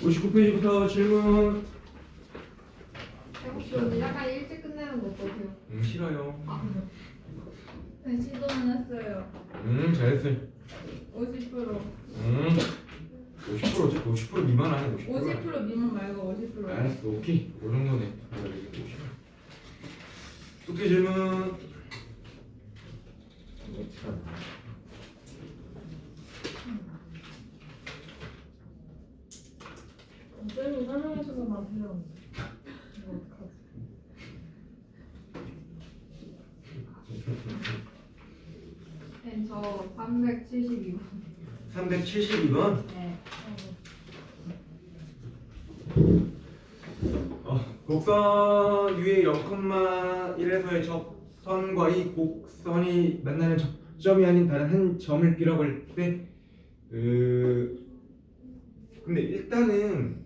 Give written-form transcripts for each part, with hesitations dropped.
59페이지부터 질문. 혹시 오늘 약간 일찍 끝내는 거 어떠세요? 싫어요. 네, 시도는 했어요. 잘했어요. 50%. 50% 어차피 50% 미만 아니야. 50% 미만 말고 50%. 알았어, 오케이. 그 정도네. 50. 숙제 질문. 쌤이 설명해주는 만 틀렸는데. 이거 어떡하지? 네, 저 372번. 372번. 네. 곡선 위에 0,1에서의 접선과 이 곡선이 만나는 접점이 아닌 다른 한 점을 B라고 할 때, 근데 일단은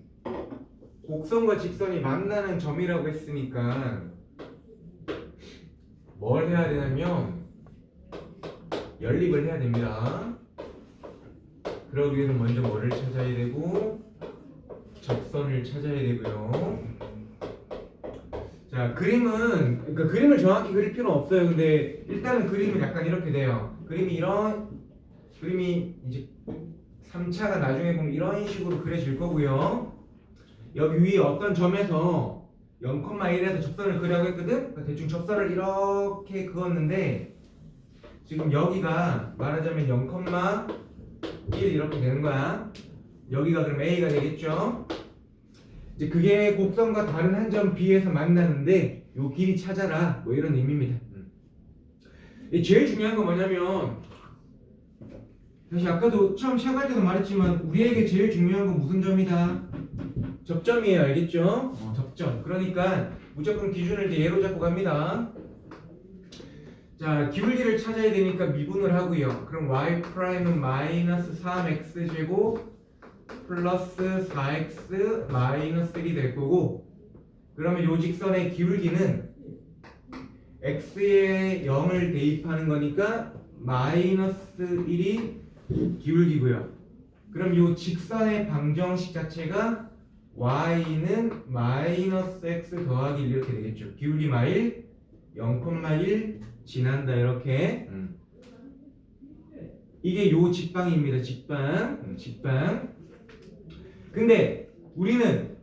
곡선과 직선이 만나는 점이라고 했으니까 뭘 해야 되냐면 연립을 해야 됩니다. 그러기 위해서 먼저 뭐를 찾아야 되고 접선을 찾아야 되고요. 자, 그러니까 그림을 정확히 그릴 필요는 없어요. 근데 일단은 그림은 약간 이렇게 돼요. 그림이 이제 3차가 나중에 보면 이런 식으로 그려질 거고요. 여기 위에 어떤 점에서 0,1에서 접선을 그리라고 했거든? 그러니까 대충 접선을 이렇게 그었는데 지금 여기가 말하자면 0,1 이렇게 되는 거야. 여기가 그럼 A가 되겠죠? 이제 그게 곡선과 다른 한 점 B에서 만나는데 요 길이 찾아라 뭐 이런 의미입니다. 제일 중요한 건 뭐냐면 사실 아까도 처음 시작할 때도 말했지만 우리에게 제일 중요한 건 무슨 점이다? 접점이에요. 알겠죠? 접점. 그러니까 무조건 기준을 이제 예로 잡고 갑니다. 자, 기울기를 찾아야 되니까 미분을 하고요. 그럼 y'은 마이너스 3x 제곱 플러스 4x 마이너스 1이 될 거고, 그러면 요 직선의 기울기는 x에 0을 대입하는 거니까 마이너스 1이 기울기고요. 그럼 요 직선의 방정식 자체가 y는 마이너스 x 더하기 1 이렇게 되겠죠. 기울기 마일 0,1 지난다 이렇게. 이게 요 직방입니다. 직방. 근데 우리는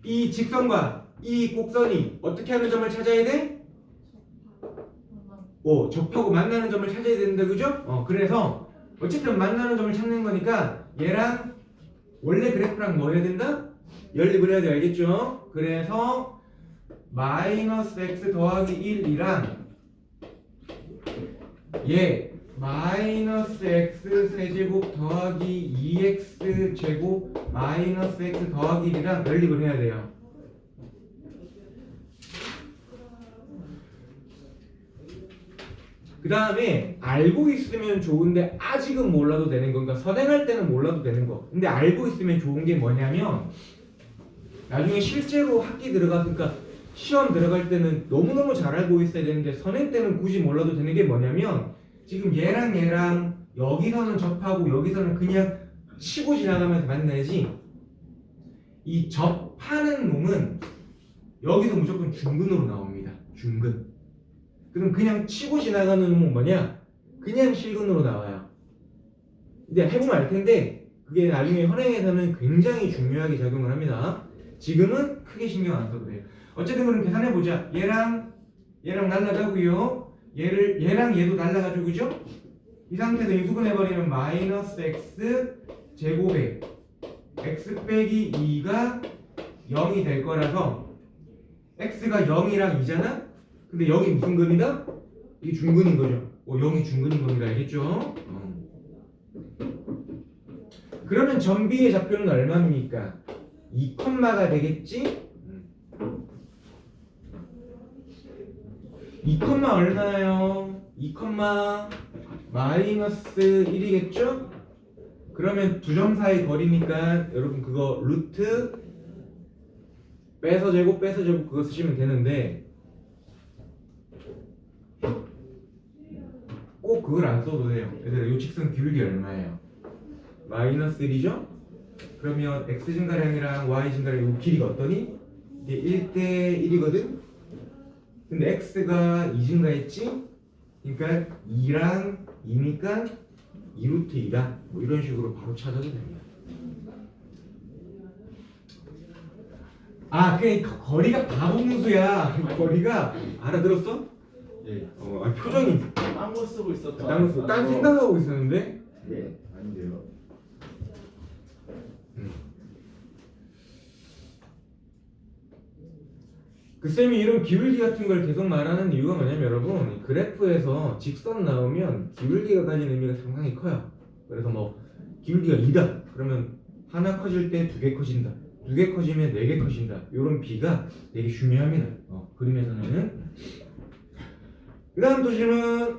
이 직선과 이 곡선이 어떻게 하는 점을 찾아야 돼? 접하고 만나는 점을 찾아야 된다, 그죠? 그래서 어쨌든 만나는 점을 찾는 거니까 얘랑 원래 그래프랑 뭐 해야 된다? 연립을 해야 돼, 알겠죠? 그래서 마이너스 x 더하기 1이랑 얘 마이너스 x 세제곱 더하기 2x 제곱 마이너스 x 더하기 1이랑 연립을 해야 돼요. 그 다음에 알고 있으면 좋은데 아직은 몰라도 되는 건가? 선행할 때는 몰라도 되는 거. 근데 알고 있으면 좋은 게 뭐냐면 나중에 실제로 학기 들어갔으니까 시험 들어갈 때는 너무너무 잘 알고 있어야 되는데 선행 때는 굳이 몰라도 되는 게 뭐냐면 지금 얘랑 여기서는 접하고 여기서는 그냥 치고 지나가면서 만나야지, 이 접하는 놈은 여기서 무조건 중근으로 나옵니다. 중근. 그럼 그냥 치고 지나가는 놈은 뭐냐? 그냥 실근으로 나와요. 근데 해보면 알 텐데 그게 나중에 현행에서는 굉장히 중요하게 작용을 합니다. 지금은 크게 신경 안 써도 돼요. 어쨌든 그럼 계산해보자. 얘랑 날라가고요. 얘랑 얘도 날라가죠, 그죠? 이 상태에서 인수분해버리면 마이너스 x 제곱에 x 빼기 2가 0이 될 거라서 x가 0이랑 2잖아? 근데 여기 무슨 근이다? 이게 중근인 거죠. 0이 중근인 겁니다. 알겠죠? 그러면 점비의 좌표는 얼마입니까? 2, 가 되겠지? 2, 얼마요? 2, 마이너스 1이겠죠? 그러면 두 점 사이 거리니까 여러분 그거 루트 빼서 제곱 그거 쓰시면 되는데 꼭 그걸 안 써도 돼요. 얘들아, 요 직선 기울기 얼마예요? 마이너스 1이죠? 그러면 x 증가량이랑 y 증가량 이 길이가 어떠니? 이게 1대 1이거든? 근데 x가 2 증가했지? 그러니까 2랑 2니까 2루트 2다. 뭐 이런 식으로 바로 찾아도 됩니다. 아, 그러니까 거리가 바보무수야. 거리가 알아들었어? 예. 아니, 표정이 딴거 쓰고 있었죠. 딴 생각하고 있었는데. 예. 아닌데요. 그 쌤이 이런 기울기 같은 걸 계속 말하는 이유가 뭐냐면 여러분 이 그래프에서 직선 나오면 기울기가 가진 의미가 상당히 커요. 그래서 뭐 기울기가 2다 그러면 하나 커질 때 두 개 커진다, 두 개 커지면 네 개 커진다, 이런 비가 되게 중요합니다. 그림에서는. 그 다음 또 질문.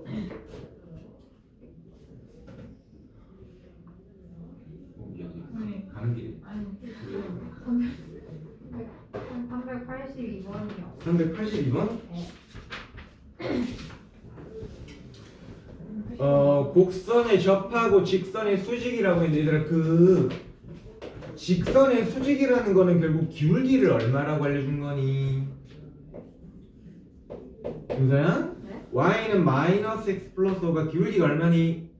네. 가는 길에 아니 382번이요. 382번. 곡선에 접하고 직선의 수직이라고 했는데 얘들아 그 직선의 수직이라는 거는 결국 기울기를 얼마라고 알려준 거니? 윤서야? 네? y는 마이너스 x 플러스 5가 기울기가 얼마니?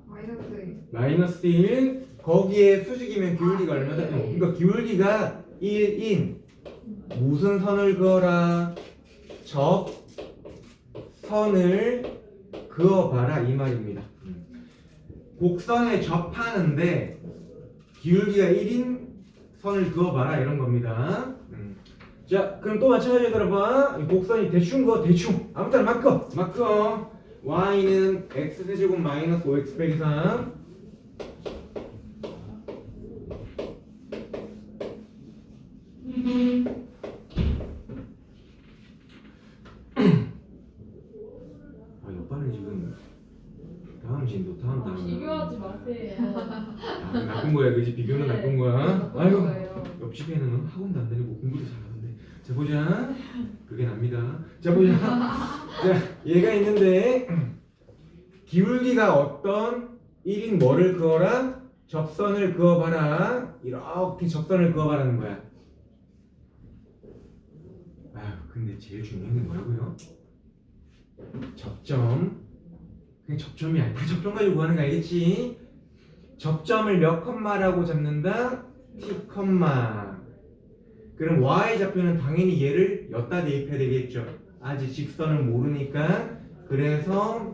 마이너스 마이너스 1. 거기에 수직이면 기울기가 얼마다? 그러니까 기울기가 1인 무슨 선을 그어라? 접선을 그어봐라 이 말입니다. 곡선에 접하는데 기울기가 1인 선을 그어봐라 이런 겁니다. 자 그럼 또 마찬가지로 들어봐. 이 곡선이 대충 그어 대충 아무 때나 막 그어. y는 x제곱 마이너스 5x 빼기 3 옆반은 지금 다음 진도 다음 비교하지 마세요. 나쁜 거야 그지? 비교는 네, 나쁜 거야. 나쁜 아유 거예요. 옆집에는 학원도 안 다니고 공부도 잘하는데. 자 보자. 그게 납니다. 자 보자. 자 얘가 있는데 기울기가 어떤 1인 뭐를 그어라? 접선을 그어봐라. 이렇게 접선을 그어봐라는 거야. 아유 근데 제일 중요한 게 뭐라고요? 접점. 그냥 접점이 아니야. 다 접점 가지고 구하는 거 알겠지? 접점을 몇 컴마라고 잡는다? t 컴마. 그럼 y 좌표는 당연히 얘를 엿다 대입해야 되겠죠. 아직 직선을 모르니까. 그래서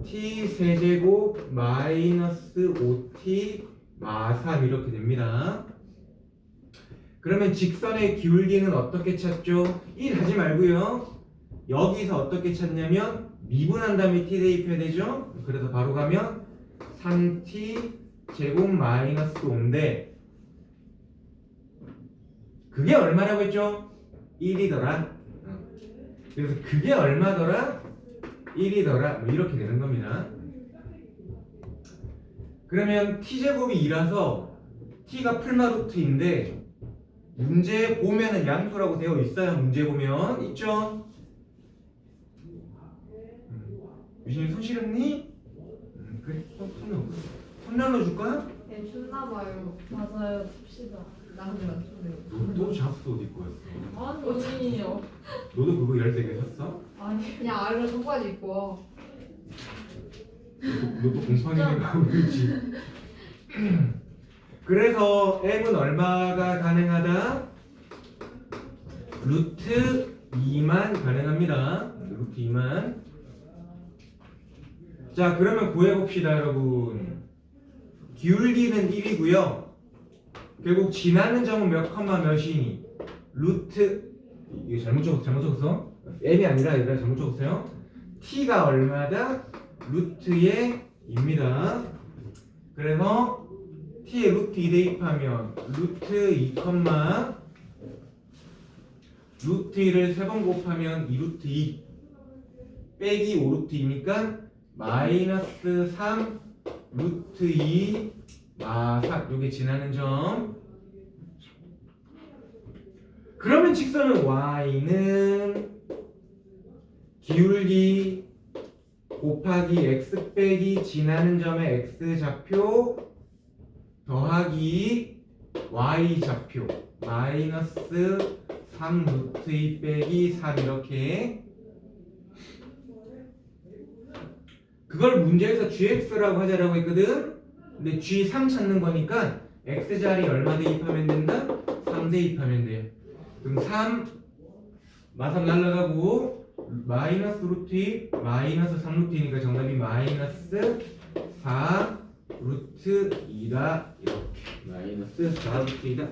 t 세제곱 마이너스 5t 마3 이렇게 됩니다. 그러면 직선의 기울기는 어떻게 찾죠? 1 하지 말고요. 여기서 어떻게 찾냐면 미분한 다음에 t 대입해야 되죠. 그래서 바로 가면 3t 제곱 마이너스 5인데 그게 얼마라고 했죠? 1이더라. 그래서 그게 얼마더라? 1이더라. 뭐 이렇게 되는 겁니다. 그러면 t제곱이 2라서 t가 풀마루트인데 문제 보면은 양수라고 되어 있어요. 문제 보면 있죠? 유진이 손 시렸니? 그래 손 나눠줄까? 네, 춥나봐요. 맞아요. 춥시다. 나는 안 춥네요. 너 잡수 어디 거였어? 아니요. 너도 그거 13개 샀어? 아니 그냥 아래로 속바지 입고 와. 너도 공파기 생각하고 있지. 그래서 m은 얼마가 가능하다? 루트 2만 가능합니다. 루트 2만. 자 그러면 구해봅시다 여러분. 기울기는 1이고요 결국 지나는 점은 몇 컴마 몇이니? 루트 이거 잘못 적었어? m이 아니라 얘들아 잘못 적었어요. t가 얼마다? 루트의 2입니다. 그래서 t에 루트 2 대입하면 루트 2 컴마 루트 2를 3번 곱하면 2루트 2 빼기 5루트 2니까 마이너스 3 루트 2 마 4 요게 지나는 점. 그러면 직선은 y는 기울기 곱하기 x 빼기 지나는 점의 x 좌표 더하기 y 좌표 마이너스 3 루트 2 빼기 3 이렇게 그걸 문제에서 gx라고 하자라고 했거든. 근데 g3 찾는 거니까 x자리 얼마 대입하면 된다? 3 대입하면 돼요. 그럼 3 마삼 날라가고 마이너스 루트 2 마이너스 3 루트 2니까 정답이 마이너스 4 루트 2다. 이렇게 마이너스 4 루트 2다.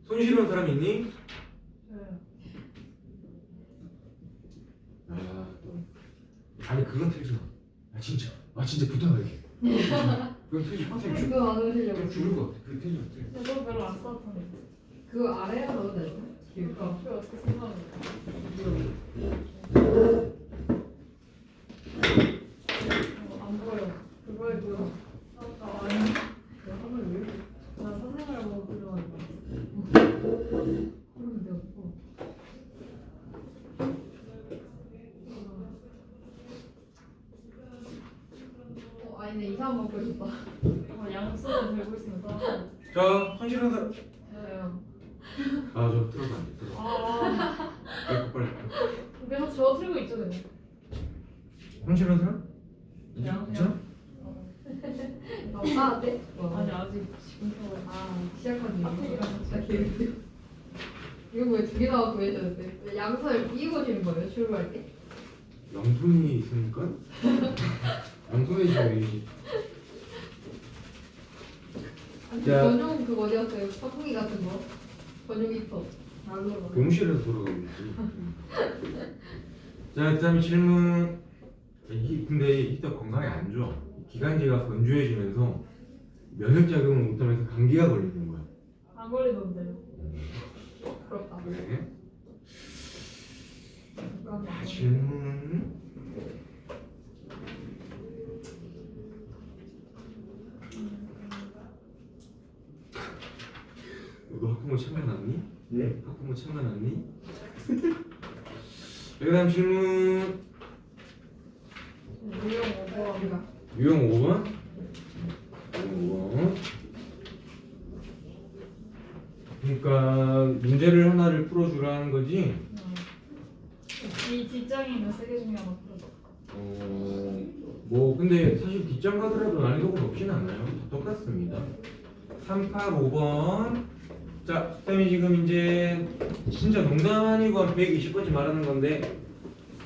손실은 사람 있니? 저요. 아니 그건 틀리지 마. 진짜 부탁할게. 그건 틀리지 마. 선생님 그거 안 오시려고. 죽을 것 같아. 그거 틀리지 마. 저도 별로 안 썼던데. 그거 아래에 넣어도 되나? 그러니까 표 어떻게 생각하는 안 보여. 그거에 그 아니. 화면 왜 이렇게 나 사생활 보고 들어간다. 그러면 내가 뭐 아니네 이상한 먹고 싶다. 양수를 들고 있으면 써. 자, 손실은 사람. 저요. 저 들어가. 아, 빨리. 그래서 저 틀고 있죠, 근데. 손실은 사람? 그냥. 아빠한테? 아니 아직 지금 표. 시작한 앞에 일. 일어났어. 나 개웃겨. 이거 왜 두 개 나와 구해줬는데 양손을 띄고 주는 거예요 출발할 때? 양손이 있으니까? 양손이 있어야지. 아니 자. 전용 그거 어디였어요? 선풍기 같은 거? 전용 히터. 난로. 교무실에서 돌아가고 있지. 자, 그다음에 질문. 근데 히터 건강에 안 좋아. 기관지가 건조해지면서 면역 작용을 못하면서 감기가 걸리는 거야. 안 걸리던데요. 부럽다. 그래? 그러면 질문. 너 학부모 참여났니? 네. 학부모 참여났니? 그다음 질문. 무용 오버. 우리가 유형 5번. 유형 5번. 그러니까 문제를 하나를 풀어주라는 거지. 이 뒷장에 있는 세 개 중에 하나 풀어줘. 뭐 근데 사실 뒷장 가더라도 난이도가 높진 않아요. 다 똑같습니다. 3, 8, 5번. 자, 쌤이 지금 이제 진짜 농담 아니고 한 120번째 말하는 건데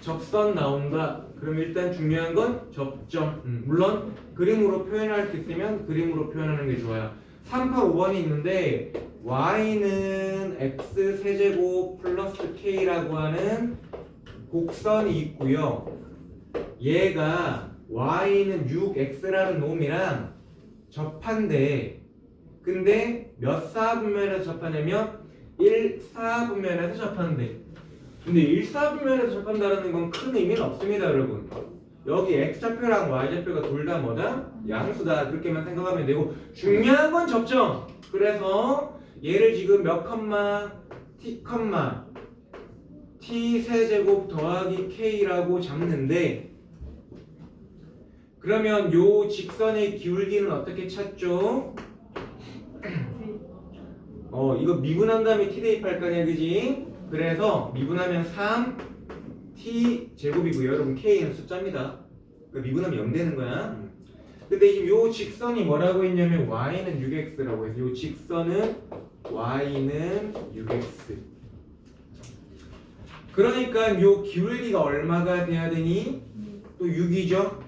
접선 나온다. 그럼 일단 중요한 건 접점. 물론 그림으로 표현할 수 있으면 그림으로 표현하는 게 좋아요. 3, 8, 5번이 있는데 y는 x 세제곱 플러스 k라고 하는 곡선이 있고요. 얘가 y는 6x라는 놈이랑 접한대. 근데 몇 사분면에서 접하냐면 1사분면에서 접하는데. 근데 1사분면에서 접한다는 건 큰 의미는 없습니다, 여러분. 여기 x좌표랑 y좌표가 둘 다 뭐다? 양수다. 그렇게만 생각하면 되고 중요한 건 접점. 그래서 얘를 지금 몇 컴마 t 세제곱 더하기 k라고 잡는데 그러면 요 직선의 기울기는 어떻게 찾죠? 이거 미분한 다음에 t 대입할 거냐, 그지? 그래서 미분하면 3t 제곱이고요. 여러분 k는 숫자입니다. 그러니까 미분하면 0 되는 거야. 근데 지금 요 직선이 뭐라고 했냐면 y는 6x라고 해서 요 직선은 y는 6x. 그러니까 요 기울기가 얼마가 돼야 되니? 또 6이죠.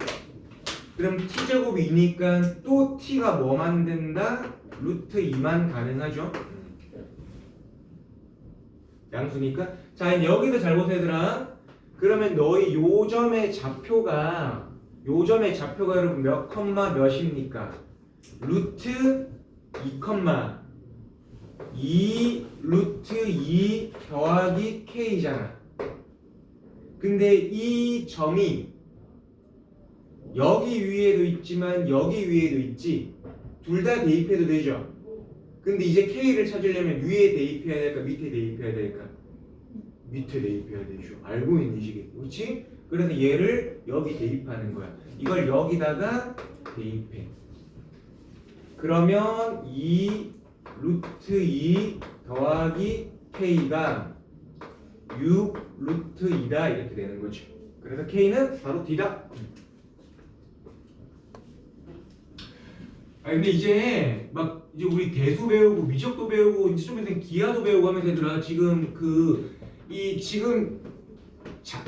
그럼 t제곱이 2니까 또 t가 뭐만 된다? 루트 2만 가능하죠. 양수니까. 자, 여기서 잘 보세요, 얘들아. 그러면 너희 요 점의 좌표가 여러분 몇 컴마 몇입니까? 루트 2 컴마 2 루트 2 더하기 k잖아. 근데 이 점이 여기 위에도 있지만 여기 위에도 있지. 둘 다 대입해도 되죠. 근데 이제 K를 찾으려면 위에 대입해야 될까 밑에 대입해야 될까? 밑에 대입해야 되죠. 알고 있는 식이. 그렇지? 그래서 얘를 여기 대입하는 거야. 이걸 여기다가 대입해. 그러면 2 루트 2 더하기 K가 6 루트 2다 이렇게 되는 거죠. 그래서 K는 바로 D다. 아 근데 이제 막 이제 우리 대수 배우고 미적도 배우고 이제 좀 있으면 기하도 배우고 하면서 얘들아 지금 지금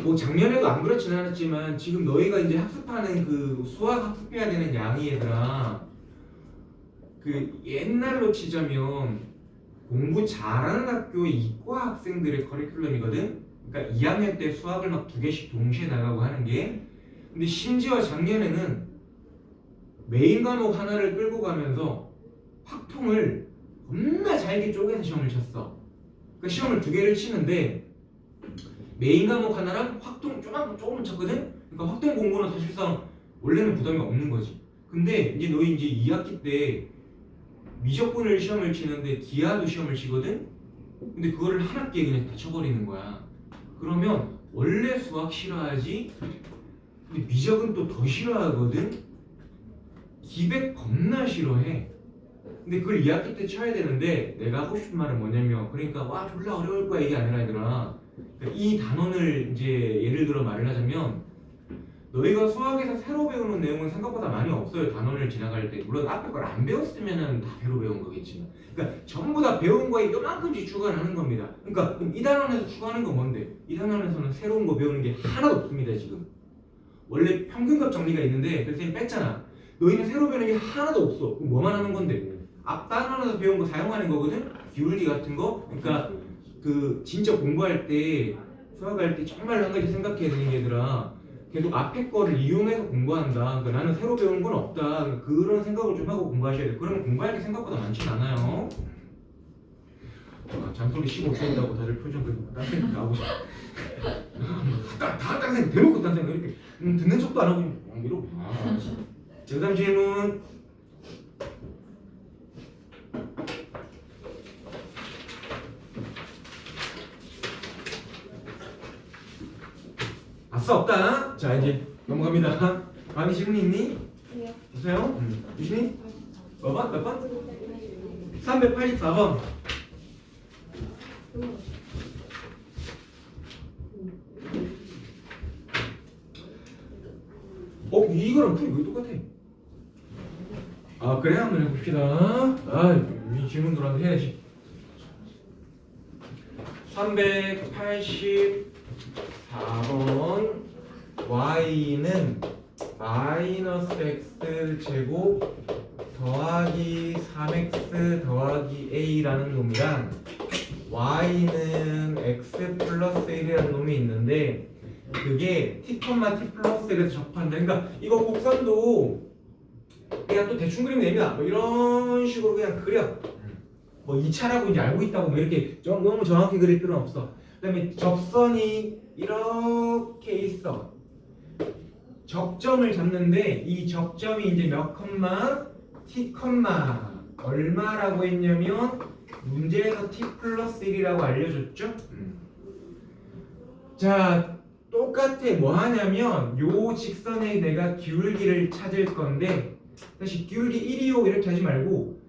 뭐 작년에도 안 그렇진 않았지만 지금 너희가 이제 학습하는 그 수학 학습해야 되는 양이 얘들아 그 옛날로 치자면 공부 잘하는 학교의 이과 학생들의 커리큘럼이거든. 그러니까 2학년 때 수학을 막 2개씩 동시에 나가고 하는 게. 근데 심지어 작년에는 메인 과목 하나를 끌고 가면서 확통을 겁나 잘게 쪼개서 시험을 쳤어. 그러니까 시험을 2개를 치는데 메인 과목 하나랑 확통 조금 쳤거든. 그러니까 확통 공부는 사실상 원래는 부담이 없는 거지. 근데 이제 너희 이제 2학기 때 미적분을 시험을 치는데 기하도 시험을 치거든. 근데 그거를 한 학기에 그냥 다 쳐버리는 거야. 그러면 원래 수학 싫어하지. 근데 미적은 또 더 싫어하거든. 기백 겁나 싫어해. 근데 그걸 2학기 때 쳐야 되는데 내가 하고 싶은 말은 뭐냐면 그러니까 와 졸라 어려울 거야 이게 아니라 얘들아 그러니까 이 단원을 이제 예를 들어 말을 하자면 너희가 수학에서 새로 배우는 내용은 생각보다 많이 없어요. 단원을 지나갈 때 물론 앞에 걸 안 배웠으면은 다 새로 배운 거겠지만 그러니까 전부 다 배운 거에 요만큼씩 추가를 하는 겁니다. 그러니까 그럼 이 단원에서 추가하는 건 뭔데? 이 단원에서는 새로운 거 배우는 게 하나도 없습니다. 지금 원래 평균값 정리가 있는데 그래서 뺐잖아. 너희는 새로 배우는 게 하나도 없어. 그럼 뭐만 하는 건데? 앞 단원에서 배운 거 사용하는 거거든? 기울기 같은 거. 그러니까 그 진짜 공부할 때 수학할 때 정말 한 가지 생각해야 되는 게 얘들아 계속 앞에 거를 이용해서 공부한다. 그러니까 나는 새로 배우는 건 없다. 그러니까 그런 생각을 좀 하고 공부하셔야 돼. 그러면 공부할 게 생각보다 많진 않아요. 잔소리 15세인다고 다들 표정 그리고 딴생 나오고 싶어. 다 딴생 대놓고 딴생 이렇게 듣는 척도 안 하고 이러고. 제3 질문. 아싸 없다. 자 이제 넘어갑니다. 강의 질문 있니? 네. 보세요. 유진이? 몇 번? 몇 번? 384번. 이거랑 풀이 왜 똑같아? 아 그래 한번 해봅시다. 이 질문 들어와서 해야지. 384번 y는 마이너스 x 제곱 더하기 3x 더하기 a라는 놈이랑 y는 x 플러스 1이라는 놈이 있는데 그게 t, t 플러스 1에서 접한다. 그러니까 이거 곡선도 그냥 또 대충 그리면 됩니다. 뭐 이런 식으로 그냥 그려. 뭐 2차라고 이제 알고 있다고 뭐 이렇게 너무 정확히 그릴 필요는 없어. 그 다음에 접선이 이렇게 있어. 접점을 잡는데 이 접점이 이제 몇 컴마 t 컴마 얼마라고 했냐면 문제에서 t 플러스 1이라고 알려줬죠. 자 똑같아. 뭐 하냐면 요 직선에 내가 기울기를 찾을 건데 다시 기울기 1이요 이렇게 하지 말고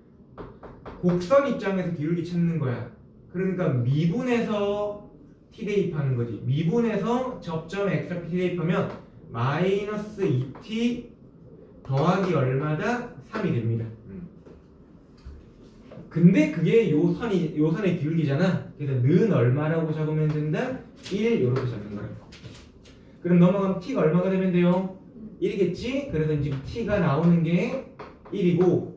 곡선 입장에서 기울기 찾는 거야. 그러니까 미분해서 t 대입하는 거지. 미분해서 접점에 x좌표 t 대입하면 마이너스 2t 더하기 얼마다? 3이 됩니다. 근데 그게 요 선의 기울기잖아. 그래서 는 얼마라고 적으면 된다? 1 이렇게 잡는 거야. 그럼 넘어가면 t가 얼마가 되면 돼요? 1이겠지? 그래서 지금 t가 나오는 게 1이고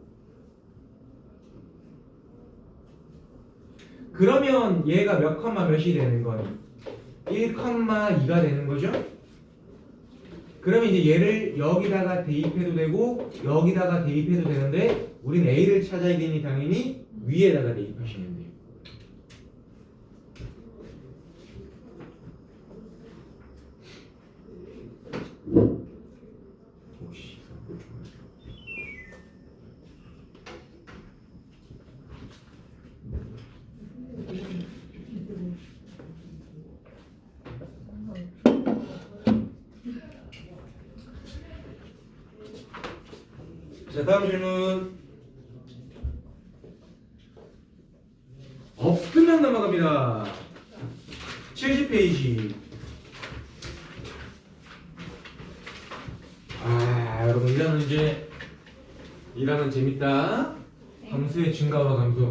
그러면 얘가 몇 컴마 몇이 되는 거니? 1,2가 되는 거죠? 그러면 이제 얘를 여기다가 대입해도 되고 여기다가 대입해도 되는데 우린 A를 찾아야 되니 당연히 위에다가 대입하시면 돼요. 자, 다음 질문. 없으면 넘어갑니다. 70페이지. 여러분 이라는 재밌다. 함수의 증가와 감소.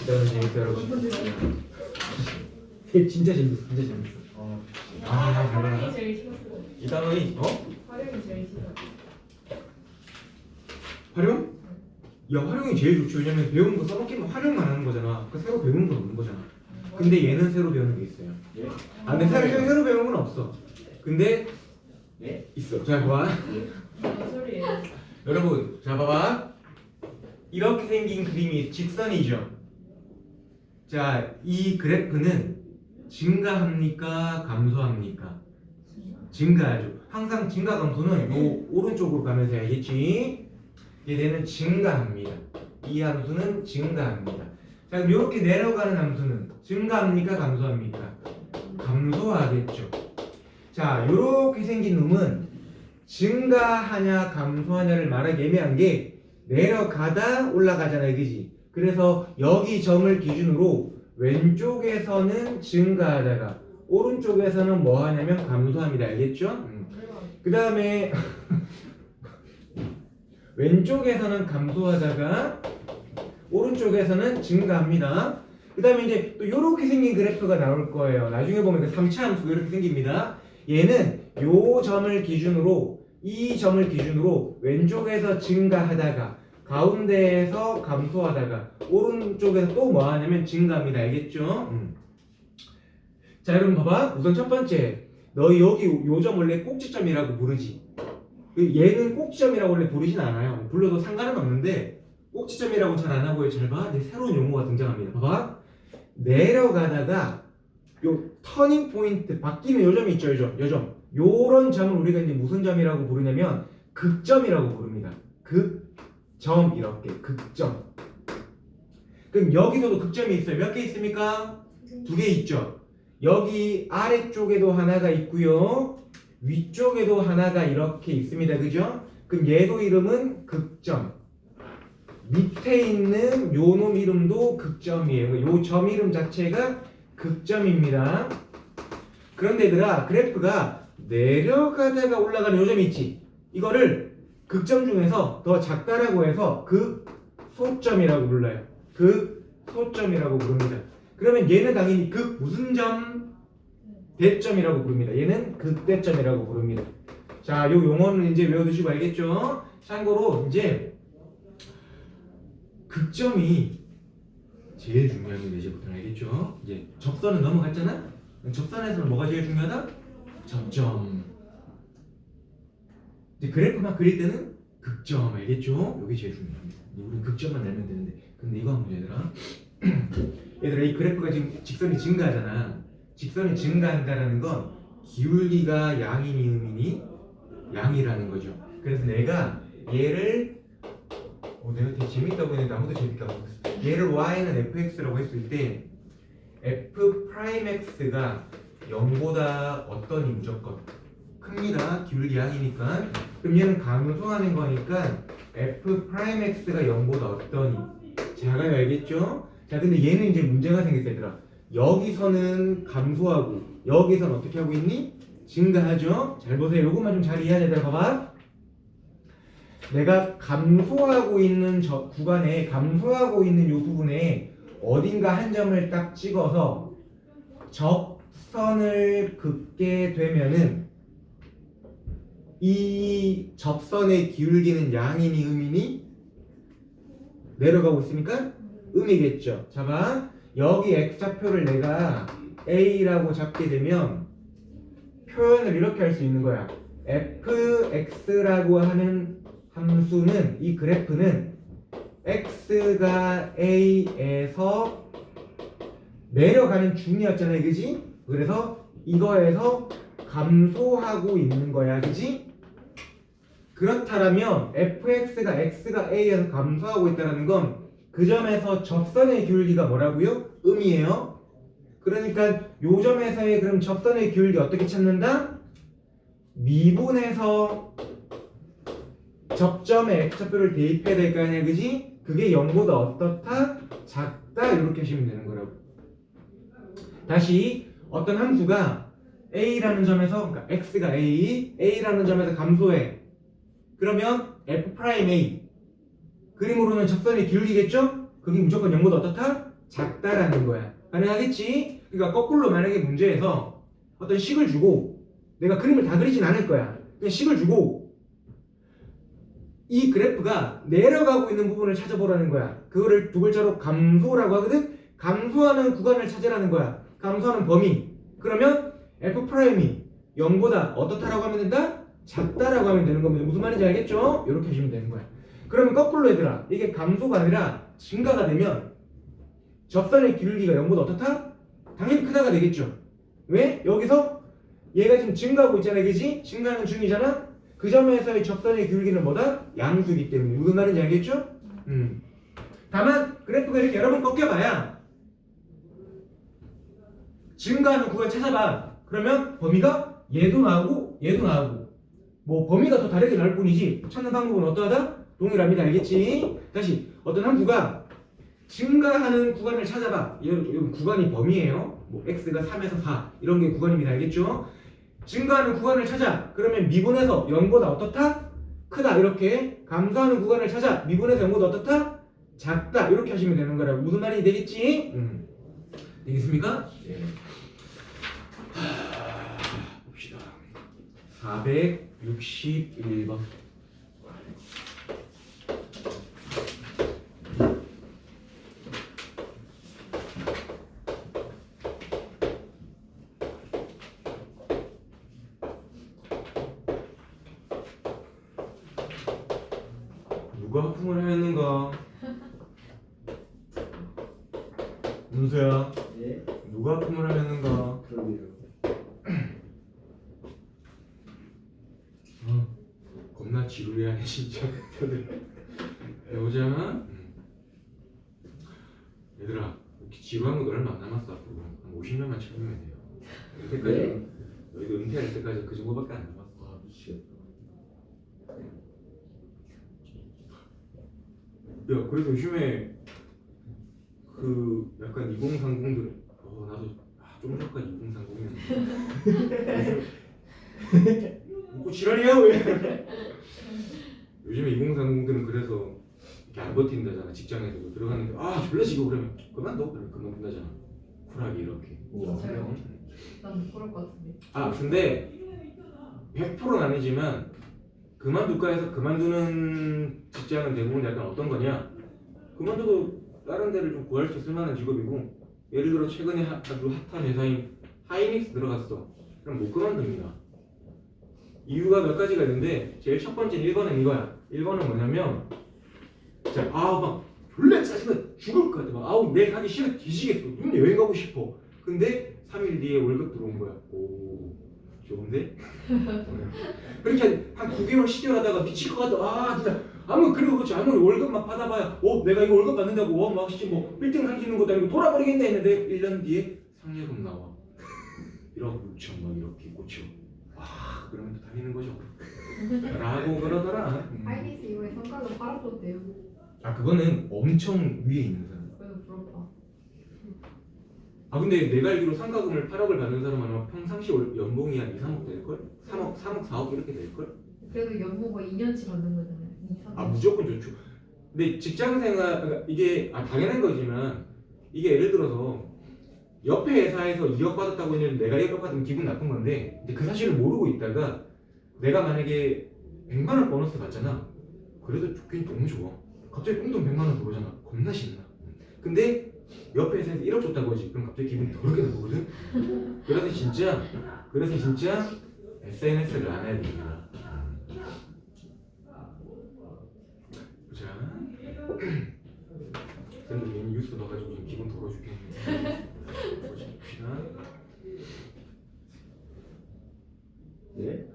이라는 재밌다, 여러분. 진짜 재밌어, 진짜 재밌어. 활용이 제일 싫었어. 이 단어이 활용이 제일 싫어. 활용? 야, 활용이 제일 좋죠. 왜냐면 배운 거 써먹기만 활용만 하는 거잖아. 그 새로 배우는 건 없는 거잖아. 근데 얘는 새로 배우는 게 있어요. 예? 근데 새로 배우는 건 없어. 근데 예? 있어. 자, 봐봐. 뭔 소리예요? 여러분, 자, 봐봐. 이렇게 생긴 그림이 직선이죠. 자, 이 그래프는 증가합니까? 감소합니까? 증가하죠. 항상 증가 감소는 요 오른쪽으로 가면서 해야겠지. 얘는 증가합니다. 이 함수는 증가합니다. 자, 그럼 이렇게 내려가는 함수는 증가합니까? 감소합니까? 감소하겠죠. 자, 이렇게 생긴 놈은 증가하냐 감소하냐를 말하기 애매한 게 내려가다 올라가잖아요, 그지? 그래서 여기 점을 기준으로 왼쪽에서는 증가하다가 오른쪽에서는 뭐 하냐면 감소합니다. 알겠죠? 그 다음에 왼쪽에서는 감소하다가 오른쪽에서는 증가합니다. 그 다음에 이제 또 이렇게 생긴 그래프가 나올 거예요. 나중에 보면 그 3차 함수가 이렇게 생깁니다. 얘는 요 점을 기준으로 이 점을 기준으로 왼쪽에서 증가하다가 가운데에서 감소하다가 오른쪽에서 또 뭐 하냐면 증가합니다. 알겠죠? 자, 여러분 봐봐. 우선 첫 번째, 너희 여기 요 점 원래 꼭지점이라고 부르지. 얘는 꼭지점이라고 원래 부르진 않아요. 불러도 상관은 없는데 꼭지점이라고 잘 안 하고요. 잘 봐. 이제 새로운 용어가 등장합니다. 봐봐. 내려가다가 요 터닝 포인트 바뀌는 요 점이 있죠. 요 점. 요런 점을 우리가 이제 무슨 점이라고 부르냐면 극점이라고 부릅니다. 극점. 이렇게 극점. 그럼 여기서도 극점이 있어요. 몇 개 있습니까? 2개 있죠. 여기 아래쪽에도 하나가 있고요. 위쪽에도 하나가 이렇게 있습니다. 그죠? 그럼 얘도 이름은 극점. 밑에 있는 요 놈 이름도 극점이에요. 요 점 이름 자체가 극점입니다. 그런데 얘들아, 그래프가 내려가다가 올라가는 요 점이 있지. 이거를 극점 중에서 더 작다라고 해서 극소점이라고 불러요. 극소점이라고 부릅니다. 그러면 얘는 당연히 무슨 점? 대점이라고 부릅니다. 얘는 극대점이라고 부릅니다. 자, 요 용어는 이제 외워두시고 알겠죠? 참고로 이제 극점이 제일 중요합니다. 이제부터 알겠죠? 이제 접선은 넘어갔잖아? 접선에서는 뭐가 제일 중요하다? 접점. 이제 그래프만 그릴 때는 극점 알겠죠? 이게 제일 중요합니다. 우리는 극점만 내면 되는데, 근데 이거 한번 얘들아. 얘들아, 이 그래프가 지금 직선이 증가하잖아. 직선이 증가한다라는 건 기울기가 양이니 음이니 양이라는 거죠. 그래서 내가 얘를 내가 되게 재밌다고 했는데 아무도 재밌게 안 하고 있어. 얘를 y는 fx라고 했을 때 f 프라임 x가 0보다 어떠니 무조건 큽니다. 기울기 양이니까. 그럼 얘는 감소하는 거니까 f 프라임 x가 0보다 어떠니 작아요. 알겠죠? 자, 근데 얘는 이제 문제가 생겼어. 얘들아, 여기서는 감소하고 여기서는 어떻게 하고 있니? 증가하죠? 잘 보세요. 이것만 좀 잘 이해하자. 얘들아, 봐봐. 내가 감소하고 있는 저 구간에 감소하고 있는 이 부분에 어딘가 한 점을 딱 찍어서 접선을 긋게 되면은 이 접선의 기울기는 양이니 음이니? 내려가고 있으니까 음이겠죠. 자, 봐. 여기 x좌표를 내가 a라고 잡게 되면 표현을 이렇게 할 수 있는 거야. fx라고 하는 함수는, 이 그래프는 x가 a에서 내려가는 중이었잖아요. 그지? 그래서 이거에서 감소하고 있는 거야. 그지? 그렇다면 fx가 x가 a에서 감소하고 있다는 건 그 점에서 접선의 기울기가 뭐라고요? 음이에요. 그러니까 요 점에서의 그럼 접선의 기울기 어떻게 찾는다? 미분해서 접점에 x좌표를 대입해야 될 거 아니야, 그지? 그게 0보다 어떻다? 작다 이렇게 하시면 되는 거라고. 다시 어떤 함수가 a라는 점에서 그러니까 x가 a라는 점에서 감소해. 그러면 f'A 그림으로는 접선의 기울기겠죠? 그게 무조건 0보다 어떻다? 작다라는 거야. 가능하겠지? 그러니까 거꾸로 만약에 문제에서 어떤 식을 주고 내가 그림을 다 그리진 않을 거야. 그냥 식을 주고 이 그래프가 내려가고 있는 부분을 찾아보라는 거야. 그거를 두 글자로 감소라고 하거든. 감소하는 구간을 찾으라는 거야. 감소하는 범위. 그러면 f'이 0보다 어떻다라고 하면 된다? 작다라고 하면 되는 겁니다. 무슨 말인지 알겠죠? 이렇게 하시면 되는 거야. 그러면 거꾸로 얘들아, 이게 감소가 아니라 증가가 되면 접선의 기울기가 0보다 어떻다? 당연히 크다가 되겠죠. 왜? 여기서 얘가 지금 증가하고 있잖아, 그지? 증가하는 중이잖아. 그 점에서의 접선의 기울기는 뭐다? 양수이기 때문에. 무슨 말인지 알겠죠? 다만 그래프가 이렇게 여러 번 꺾여봐야 증가하는 구간 찾아봐. 그러면 범위가 얘도 나오고 얘도 나오고 뭐 범위가 더 다르게 나올 뿐이지 찾는 방법은 어떠하다? 동일합니다. 알겠지? 다시 어떤 함수가 증가하는 구간을 찾아봐. 이 구간이 범위예요. 뭐 x가 3에서 4 이런 게 구간입니다. 알겠죠? 증가하는 구간을 찾아. 그러면 미분에서 0보다 어떻다? 크다. 이렇게 감소하는 구간을 찾아. 미분에서 0보다 어떻다? 작다. 이렇게 하시면 되는 거라고. 무슨 말이 되겠지? 되겠습니까? 네. 봅시다. 461번. 누가 하품을 하였는가? 문수야, 예. 누가 하품을 하였는가? 그러게요. 겁나 지루해하네 진짜. 여보자. 얘들아, 이렇게 지루한 거 얼마 안 남았어. 앞으로 한 50년만 채우면 돼요. 은퇴까지. 네. 너희도 은퇴할 때까지 그 정도밖에 안 남았어. 아 미치겠다. 야, 그래서 요즘에 그 약간 2030들 나도 좀 전까지 2030이었는데 뭐 지랄이야 왜? 요즘에 2030들은 그래서 이렇게 안 버틴다잖아. 직장에서도 들어갔는데 졸라 지고 그러면 그만둬. 그러면 그만둔다잖아. 쿨하게 이렇게. 우와. 진짜요? 난못 그럴 것 같은데. 근데 100%는 아니지만 그만둘까 해서 그만두는 직장은 대부분 약간 어떤 거냐? 그만둬도 다른 데를 좀 구할 수 있을 만한 직업이고, 예를 들어 최근에 아주 핫한 회사인 하이닉스 들어갔어. 그럼 못 그만둡니다. 이유가 몇 가지가 있는데 제일 첫 번째 1번은 이거야. 1번은 뭐냐면 진짜 막 졸라 짜증나 죽을 것 같아. 막 내일 가기 싫어 뒤지겠어. 눈 여행 가고 싶어. 근데 3일 뒤에 월급 들어온 거야. 오 좋은데? 그렇게 한 9개월 10개월 하다가 미칠 것 같아. 진짜 그리고 그렇지 아무리 월급 막 받아봐야 내가 이거 월급 받는다고 막 빌딩 살 수 있는 것도 아니고 돌아버리겠네 했는데 1년 뒤에 상여금 나와. 1억 6천 막 이렇게 꽂혀. 그러면 또 다니는 거죠. 라고 그러더라. 하이닉스 이번에 성과를 팔아줬대요. 그거는 엄청 위에 있는 사람. 그래서 부럽다. 근데 내가 알기로 상가금을 8억을 받는 사람은 아마 평상시 연봉이 한 2, 3억 될걸? 3억, 4억 이렇게 될걸? 그래도 연봉을 2년치 받는 거잖아요. 2, 3년. 무조건 좋죠. 근데 직장생활, 그러니까 이게 당연한 거지만 이게 예를 들어서 옆에 회사에서 2억 받았다고 했는데 내가 2억 받으면 기분 나쁜 건데 근데 그 사실을 모르고 있다가 내가 만약에 100만 원 보너스 받잖아. 그래도 좋긴 너무 좋아. 갑자기 꽁돈 100만 원 들어오잖아. 겁나 신나. 근데 옆에 회사에서 1억 줬다고 하지. 그럼 갑자기 기분이 더럽게 나쁘거든. 그래서 진짜 SNS를 안 해야 됩니다. 보자. 근데 얘 뉴스 봐가지고 지금 기분 더러워 죽겠네. 봅시다. 네.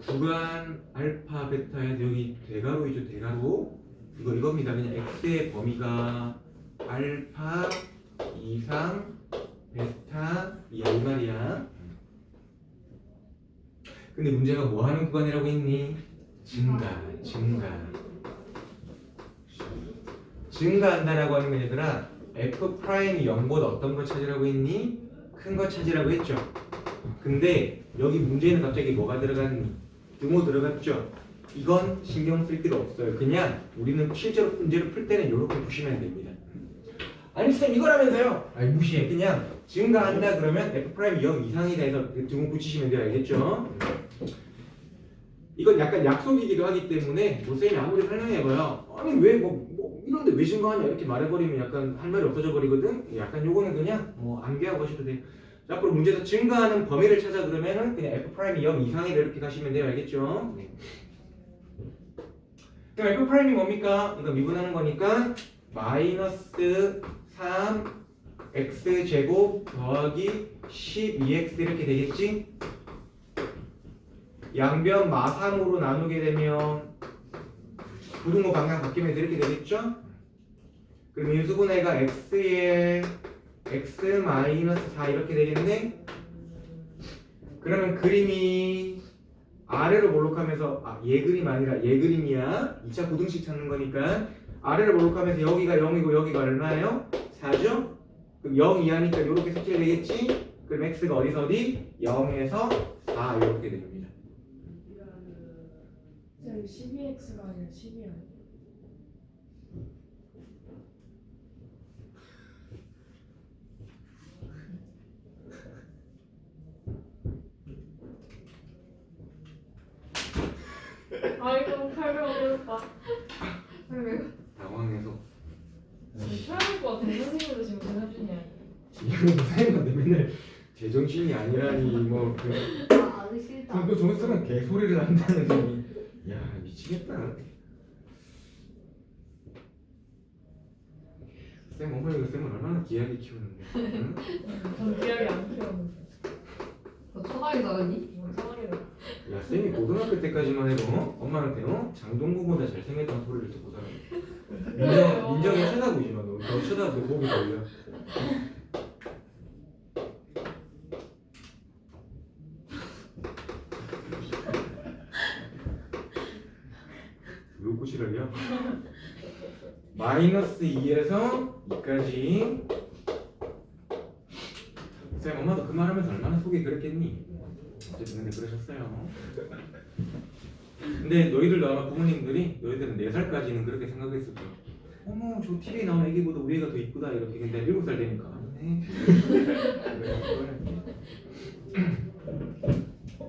구간 알파 베타에서 여기 대괄호이죠. 대괄호. 이겁니다. 그냥 x의 범위가 알파 이상 베타 이 말이야. 근데 문제가 뭐 하는 구간이라고 했니? 증가한다라고 하는 건 얘들아 f 프라임이 0보다 어떤 걸 찾으라고 했니? 큰 거 찾으라고 했죠. 근데 여기 문제는 갑자기 뭐가 들어갔니? 등호 들어갔죠. 이건 신경 쓸 필요 없어요. 그냥 우리는 실제로 문제를 풀 때는 이렇게 푸시면 됩니다. 아니 쌤 이거라면서요? 아니 무시해. 그냥 증가한다 그러면 f 프라임이 0 이상이다 해서 등호 붙이시면 돼요. 알겠죠? 이건 약간 약속이기도 하기 때문에 뭐 쌤이 아무리 설명해봐요. 아니 왜 뭐 이런데 왜 증가하냐 이렇게 말해버리면 약간 할 말이 없어져 버리거든. 약간 요거는 그냥 뭐 암기하고 하셔도 돼요. 자, 앞으로 문제에서 증가하는 범위를 찾아 그러면은 그냥 f 프라임이 0 이상이다 이렇게 가시면 돼요. 알겠죠? 네. 그럼 f 프라임이 뭡니까? 이거 미분하는 거니까 마이너스 3 x 제곱 더하기 12x 이렇게 되겠지? 양변 마삼으로 나누게 되면 부등호 방향 바뀌면 이렇게 되겠죠? 그럼 인수분해가 x에 x 마이너스 4 이렇게 되겠네? 그러면 그림이 아래로 볼록하면서 얘 그림 아니라 얘 그림이야. 2차 부등식 찾는 거니까 아래로 볼록하면서 여기가 0이고 여기가 얼마예요? 4죠? 그럼 0 이하니까 이렇게 색칠되겠지? 그럼 x가 어디서 어디? 0에서 4 이렇게 됩니다. 쌤 12x가 아니라 12 아니에요? 아이고 설명 어렵다. 설명. 당황해서 최악일 것 같아. 선생님도 지금 대사준이 아니에요. 이거 선생님한테 맨날 제정신이 아니라니 뭐 아직 싫다. 또 정수는 개소리를 한다는 놈이 야 미치겠다. 쌤 어머니가 쌤을 얼마나 귀하게 키우는데 응? 전 기억이 안 키웠는데. 너 천하게 나갔니? 이건 상하게 됐어. 야 쌤이 고등학교 때까지만 해도 엄마한테 장동구보다 잘생겼다는 소리를 듣고 살았는데 민정이 쳐다보지 마. 너 쳐다보고 목이 걸려. 왜 꼬시랄려? 마이너스 2에서 2까지 쌤 엄마도 그 말하면서 얼마나 속이 그랬겠니? 어쨌든 근데 그러셨어요. 근데 너희들도 아마 부모님들이 너희들은 4살까지는 그렇게 생각했을 거야. 어머 저 TV에 나온 애기보다 우리 애가 더 이쁘다 이렇게. 근데 7살 되니까 아니네.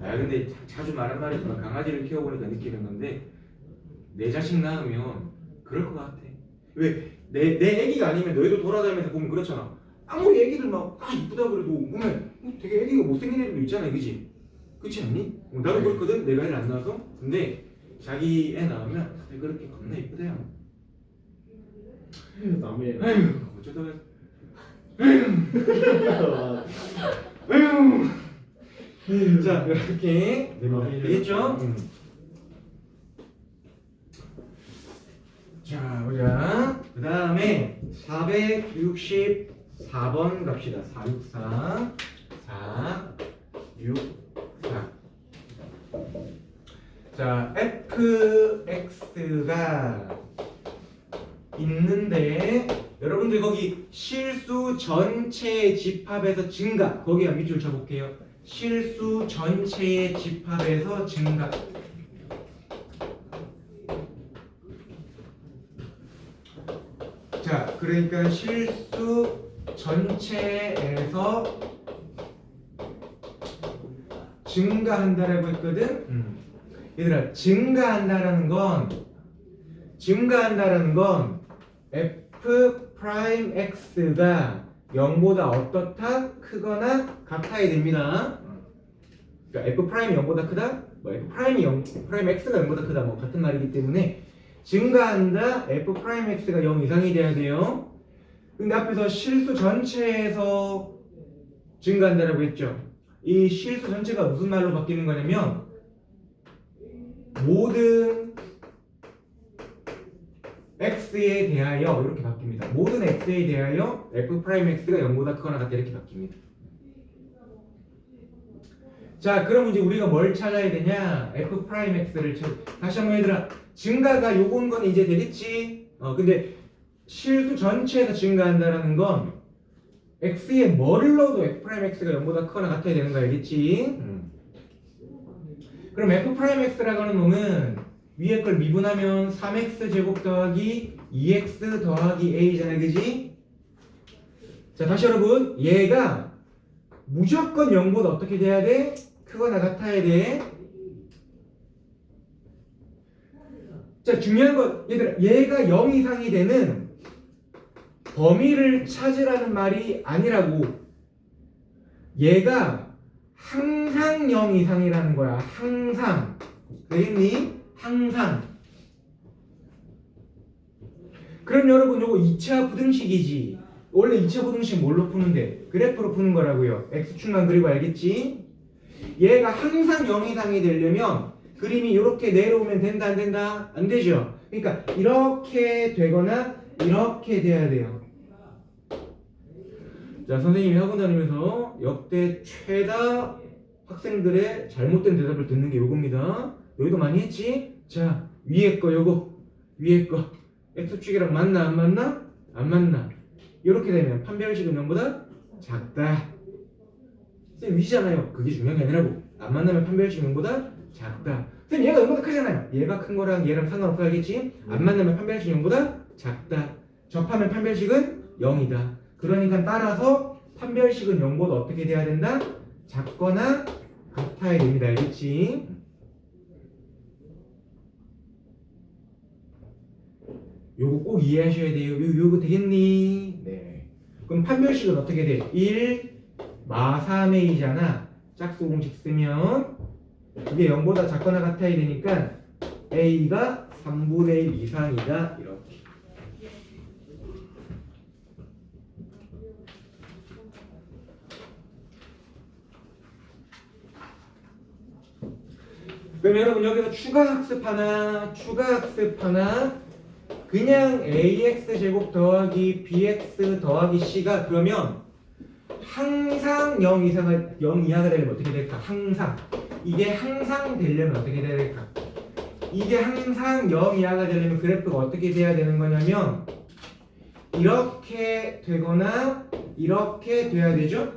아 근데 자주 말한 말이지만 강아지를 키워보니까 느끼는 건데 내 자식 낳으면 그럴 것 같아. 왜? 내 애기가 아니면 너희도 돌아다니면서 보면 그렇잖아. 아무리 애기들 막 이쁘다 그래도 보면 되게 애기가 못생긴 애들도 있잖아. 그치? 그렇지 않니? 나도 그렇거든. 내가 애를 안 낳아서. 근데 자기 애 낳으면 다들 그렇게 겁나 이쁘대요. 남의 아휴 어쩌다가 자 이렇게 되겠죠? 자 보자. 그 다음에 464번 갑시다. 464 464. 자 fx가 있는데 여러분들 거기 실수 전체의 집합에서 증가 거기가 밑줄 쳐볼게요. 실수 전체의 집합에서 증가. 자 그러니까 실수 전체에서 증가한다라고 했거든. 얘들아 증가한다라는 건 f 프라임 x가 0보다 어떻다? 크거나 같아야 됩니다. 그러니까 f 프라임이 0보다 크다? 뭐 f 프라임이 0, 프라임 x가 0보다 크다 뭐 같은 말이기 때문에 증가한다 f 프라임 x가 0 이상이 돼야 돼요. 근데 앞에서 실수 전체에서 증가한다라고 했죠. 이 실수 전체가 무슨 말로 바뀌는 거냐면 모든 x에 대하여 이렇게 바뀝니다. 모든 x에 대하여 f 프라임 x가 0보다 크거나 같다 이렇게 바뀝니다. 자, 그럼 이제 우리가 뭘 찾아야 되냐? f 프라임 x를 다시 한번 얘들아, 증가가 요건 건 이제 되겠지? 근데 실수 전체에서 증가한다라는 건 x에 뭐를 넣어도 f 프라임 x가 0보다 크거나 같아야 되는 거 알겠지? 그럼 f 프라임 x라고 하는 놈은 위에 걸 미분하면 3x 제곱 더하기 2x 더하기 a잖아, 그지? 자, 다시 여러분, 얘가 무조건 0보다 어떻게 돼야 돼? 크거나 같아야 돼. 자, 중요한 건 얘들아, 얘가 0 이상이 되는 범위를 찾으라는 말이 아니라고. 얘가 항상 0 이상이라는 거야. 항상. 되겠니? 항상. 그럼 여러분, 요거 2차 부등식이지. 원래 2차 부등식 뭘로 푸는데? 그래프로 푸는 거라고요. x축만 그리고 알겠지? 얘가 항상 0 이상이 되려면 그림이 이렇게 내려오면 된다, 안 된다? 안 되죠? 그러니까 이렇게 되거나 이렇게 돼야 돼요. 자, 선생님이 학원 다니면서 역대 최다 학생들의 잘못된 대답을 듣는 게 요겁니다. 여기도 많이 했지? 자, 위에 거 요거, 위에 거 x축이랑 맞나 안 맞나? 안 맞나? 이렇게 되면 판별식은 0보다 작다. 쌤 위잖아요. 그게 중요한 게 아니라고. 안 만나면 판별식 0보다 작다. 쌤 얘가 0보다 크잖아요. 얘가 큰 거랑 얘랑 상관없어 알겠지? 안 만나면 판별식 0보다 작다. 접하면 판별식은 0이다. 그러니까 따라서 판별식은 0보다 어떻게 돼야 된다? 작거나 같아야 됩니다. 알겠지? 요거 꼭 이해하셔야 돼요. 요거 되겠니? 네. 그럼 판별식은 어떻게 돼? 1 마 3a잖아. 짝수 공식 쓰면 이게 0보다 작거나 같아야 되니까 a가 3분의 1 이상이다. 이렇게. 그럼 여러분 여기서 추가 학습 하나 그냥 ax 제곱 더하기 bx 더하기 c가 그러면 항상 0 이하가 되려면 어떻게 될까? 항상. 이게 항상 되려면 어떻게 돼야 될까? 이게 항상 0 이하가 되려면 그래프가 어떻게 돼야 되는 거냐면 이렇게 되거나 이렇게 돼야 되죠?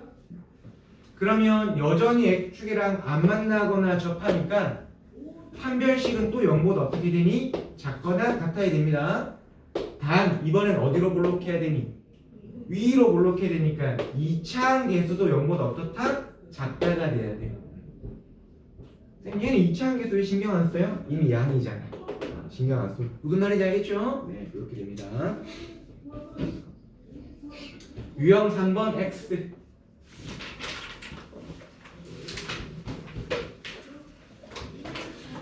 그러면 여전히 x축이랑 안 만나거나 접하니까 판별식은 또 0보다 어떻게 되니? 작거나 같아야 됩니다. 단 이번엔 어디로 볼록해야 되니? 위로 볼록해야 되니까 2차항 계수도 0보다 어떻다? 작다가 돼야 돼요. 쌤 얘는 2차항 계수에 신경 안 써요? 이미 양이잖아. 신경 안 쓰면 무슨 말인지 알겠죠? 네, 그렇게 됩니다. 유형 3번 X.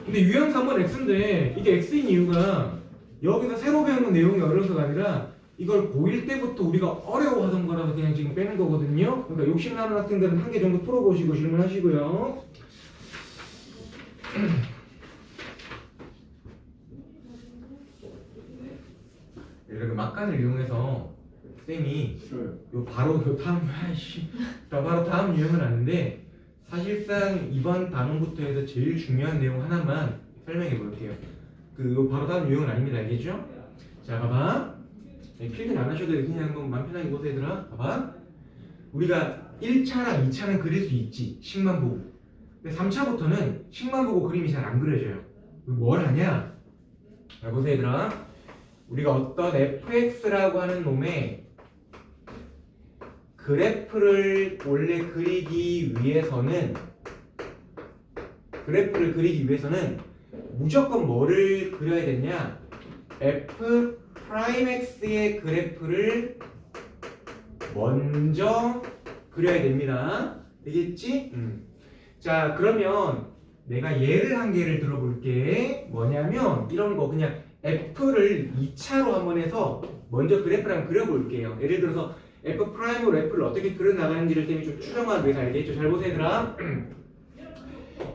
근데 유형 3번 X인데 이게 X인 이유가 여기서 새로 배우는 내용이 어려서가 아니라 이걸 고1 때부터 우리가 어려워하던 거라서 그냥 지금 빼는 거거든요. 그러니까 욕심나는 학생들은 한 개 정도 풀어보시고 질문하시고요. 이렇게 막간을 이용해서 쌤이 바로 다음 유형은 아닌데 사실상 이번 단원부터 해서 제일 중요한 내용 하나만 설명해 볼게요. 바로 다음 유형은 아닙니다. 알겠죠? 자, 봐봐. 필기는 안 하셔도 돼. 그냥 한번 마음 편하게 보세요, 얘들아. 봐봐. 우리가 1차랑 2차는 그릴 수 있지. 식만 보고. 근데 3차부터는 식만 보고 그림이 잘 안 그려져요. 뭘 하냐? 자, 보세요, 얘들아. 우리가 어떤 fx라고 하는 놈의 그래프를 원래 그리기 위해서는 무조건 뭐를 그려야 되냐? f 프라임 x의 그래프를 먼저 그려야 됩니다. 되겠지? 자, 그러면 내가 예를 한 개를 들어볼게. 뭐냐면 이런 거 그냥 f를 2차로 한번 해서 먼저 그래프를 한번 그려볼게요. 예를 들어서 f 프라임으로 f를 어떻게 그려나가는지를 때문에 좀 추정하기 위해서 알겠죠? 잘 보세요, 얘들아.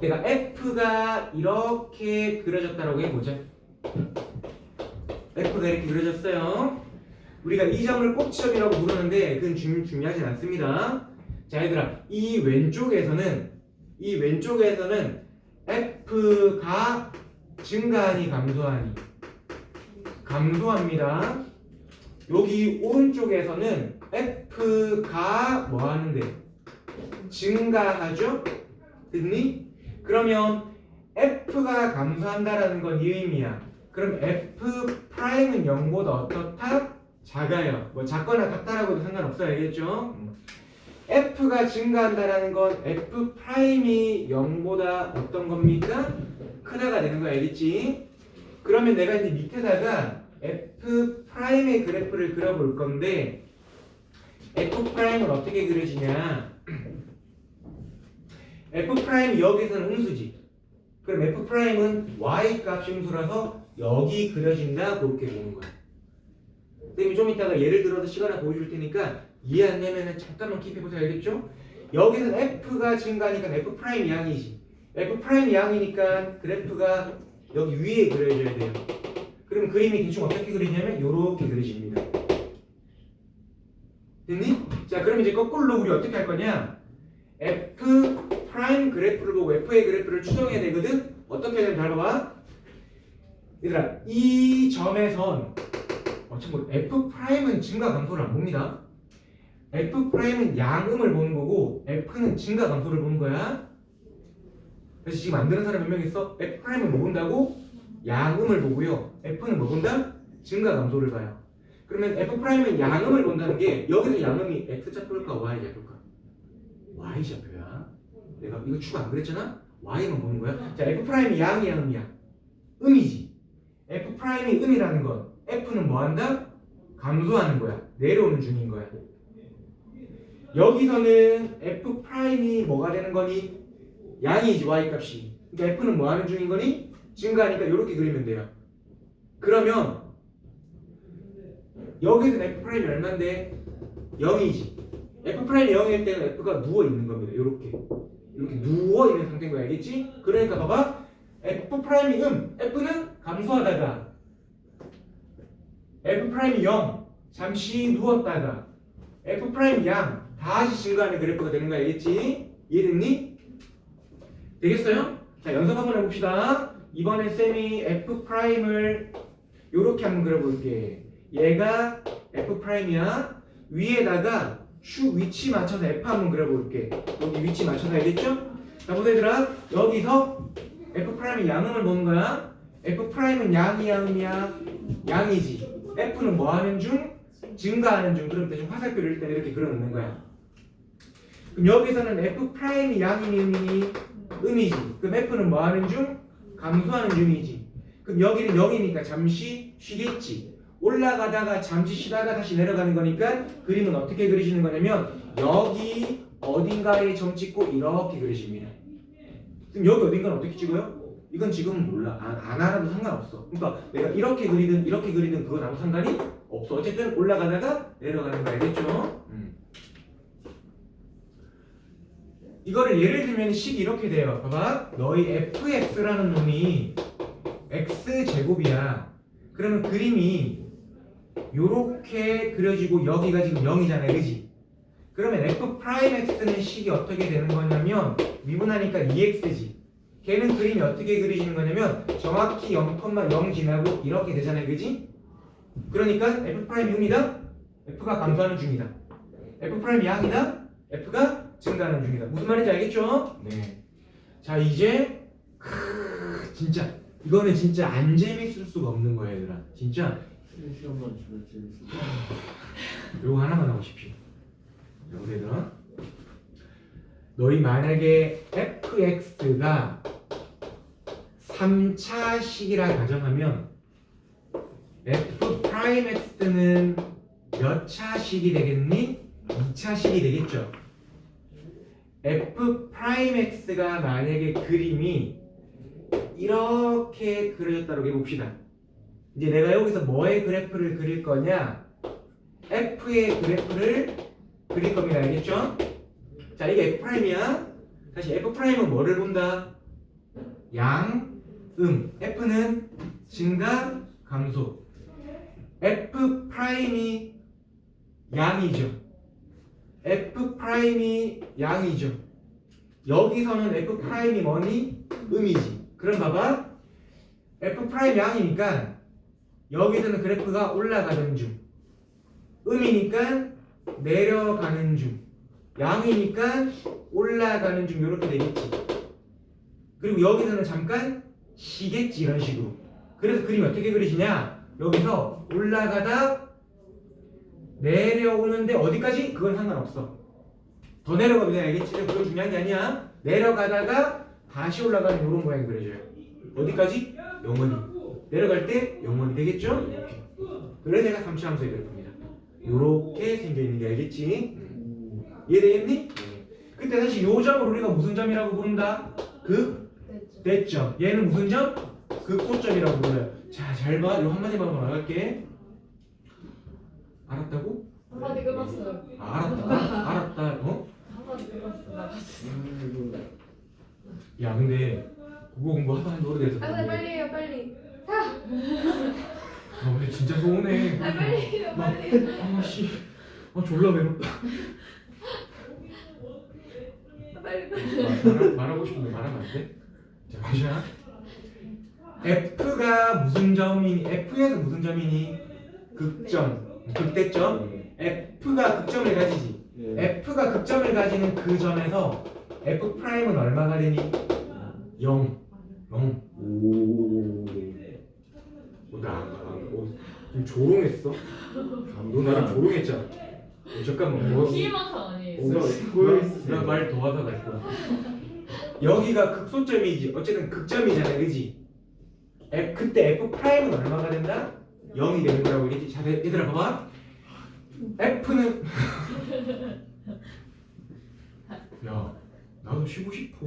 내가 f가 이렇게 그려졌다고 해보자. f가 이렇게 그려졌어요. 우리가 이 점을 꼭지점이라고 부르는데 그건 중요하진 않습니다. 자, 얘들아, 이 왼쪽에서는 이 왼쪽에서는 F가 증가하니 감소하니 감소합니다. 여기 오른쪽에서는 F가 뭐 하는데 증가하죠? 됐니? 그러면 F가 감소한다라는 건 이 의미야. 그럼 F 프라임은 0보다 어떻다? 작아요. 뭐 작거나 같다라고도 상관없어요. 알겠죠? F가 증가한다라는 건 F 프라임이 0보다 어떤 겁니까? 크다가 되는 거 알겠지? 그러면 내가 이제 밑에다가 F 프라임의 그래프를 그려볼 건데 F 프라임은 어떻게 그려지냐? F 프라임 여기서는 음수지. 그럼 F 프라임은 y 값이 음수라서 여기 그려진다 그렇게 보는 거야. 선생님이 좀 이따가 예를 들어서 시간을 보여줄 테니까 이해 안 되면은 잠깐만 킵해보세요. 알겠죠? 여기서는 F가 증가하니까 F 프라임 양이지. F 프라임 양이니까 그래프가 여기 위에 그려져야 돼요. 그럼 그림이 대충 어떻게 그리냐면 이렇게 그려집니다. 됐니? 자, 그럼 이제 거꾸로 우리 어떻게 할 거냐? F 프라임 그래프를 보고 F의 그래프를 추정해야 되거든? 어떻게 해야 되는지 잘 봐봐. 얘들아, 이 점에선 참고로 F 프라임은 증가 감소를 안 봅니다. F 프라임은 양음을 보는 거고 F는 증가 감소를 보는 거야. 그래서 지금 만드는 사람 몇 명 있어? F 프라임은 뭐 본다고? 양음을 보고요. F는 뭐 본다? 증가 감소를 봐요. 그러면 F 프라임은 양음을 본다는 게 여기서 양음이 X 좌표일까 Y 좌표일까? Y 좌표야. 내가 이거 추가 안 그랬잖아? Y만 보는 거야. 자, F 프라임이 양이야 음이야? 음이지. F 프라임이 음이라는 건 F는 뭐 한다? 감소하는 거야. 내려오는 중인 거야. 여기서는 F 프라임이 뭐가 되는 거니? 양이지 Y 값이. 그러니까 F는 뭐 하는 중인 거니? 증가하니까 이렇게 그리면 돼요. 그러면 여기서는 F 프라임이 얼마인데? 0이지. F 프라임이 0일 때는 F가 누워 있는 겁니다. 이렇게 누워 있는 상태인 거 알겠지? 그러니까 봐봐. F 프라임이 F는 감소하다가 F 프라임이 0 잠시 누웠다가 F 프라임 양 다시 증가하는 그래프가 되는 거 알겠지? 이해됐니? 되겠어요? 자, 연습 한번 해봅시다. 이번에 쌤이 F 프라임을 이렇게 한번 그려볼게. 얘가 F 프라임이야. 위에다가 축 위치 맞춰서 F 한번 그려볼게. 여기 위치 맞춰서 알겠죠? 자, 보세요 얘들아. 여기서 F 프라임이 양음을 보는 거야. F 프라임은 양이야 음이야? 양이지. F는 뭐 하는 중? 증가하는 중. 그럼 대충 화살표를 일단 이렇게 그려놓는 거야. 그럼 여기서는 F 프라임이 양이니 음이니? 음이지. 그럼 F는 뭐 하는 중? 감소하는 중이지. 그럼 여기는 0이니까 잠시 쉬겠지. 올라가다가 잠시 쉬다가 다시 내려가는 거니까 그림은 어떻게 그리시는 거냐면 여기 어딘가에 점 찍고 이렇게 그리십니다. 그럼 여기 어딘가는 어떻게 찍어요? 이건 지금은 몰라. 안 알아도 상관없어. 그러니까 내가 이렇게 그리든 그건 아무 상관이 없어. 어쨌든 올라가다가 내려가는 거 알겠죠? 이거를 예를 들면 식이 이렇게 돼요. 봐봐. 너희 fx라는 놈이 x제곱이야. 그러면 그림이 요렇게 그려지고 여기가 지금 0이잖아요. 그지? 그러면 f 프라임 x는 식이 어떻게 되는 거냐면 미분하니까 2x지. 걔는 그림이 어떻게 그려지는 거냐면 정확히 0,0 지나고 이렇게 되잖아요. 그지? 그러니까 f 프라임 0이다. f가 감소하는 중이다. f 프라임 양이다. f가 증가하는 중이다. 무슨 말인지 알겠죠? 네. 자, 이제 진짜 이거는 진짜 안 재밌을 수가 없는 거예요, 얘들아. 진짜 시험만 주면 재밌을 것 요거 하나만 하고 싶죠. 우리 얘들아, 너희 만약에 fx가 3차 식이라 가정하면 f 프라임 x는 몇 차 식이 되겠니? 2차 식이 되겠죠. f 프라임 x가 만약에 그림이 이렇게 그려졌다고 해봅시다. 이제 내가 여기서 뭐의 그래프를 그릴 거냐? f의 그래프를 그릴 겁니다. 알겠죠? 자, 이게 f 프라임이야. 다시 f 프라임은 뭐를 본다? 양, f는 증가, 감소. f 프라임이 양이죠. f 프라임이 양이죠. 여기서는 f 프라임이 뭐니? 음이지. 그럼 봐봐. f 프라임 양이니까 여기서는 그래프가 올라가는 중. 음이니까 내려가는 중. 양이니까 올라가는 중. 이렇게 되겠지. 그리고 여기서는 잠깐 쉬겠지. 이런 식으로. 그래서 그림이 어떻게 그리시냐? 여기서 올라가다 내려오는데 어디까지? 그건 상관없어. 더 내려가도 돼. 알겠지? 그건 중요한 게 아니야. 내려가다가 다시 올라가는 이런 모양이 그려져요. 어디까지? 영원히. 내려갈 때 영원히 되겠죠? 이렇게. 그래서 내가 삼차함수에 그렸습니다. 요렇게 생겨있는 게 알겠지? 이해되겠니? 그때 사실 요 점을 우리가 무슨 점이라고 부른다? 극대점. 얘는 무슨 점? 극소점이라고 불러요. 자, 잘 봐. 요 한마디만 하고 나갈게. 알았다고? 한마디 끝났어요. 알았다. 알았다. 어? 한마디 끝났어. 나가주세요. 야, 근데 국어 공부하다 한 오래돼서. 아 근데 빨리 해요 빨리. 아, 근데 진짜 서운해. 아 빨리 해요 빨리. 씨. 졸라 외롭다. 빨리. 말하고 싶은데 말하면 안 돼? 자, 보자. F가 무슨 점이니? F에서 무슨 점이니? 극점. 극대점. F가 극점을 가지지. F가 극점을 가지는 그 점에서 F 프라임은 얼마가 되니? 0. 0. 좀 조롱했어? 너 나랑 조롱했잖아. 잠깐만. 뭐? 피해망상 아니에요. 나말 더 하다 갈 거야. 여기가 극소점이지. 어쨌든 극점이잖아, 그지? 그때 F 프라임은 얼마가 된다? 0이 되는 거라고 얘기했지. 자, 얘들아 봐봐. F는 야, 나도 쉬고 싶어.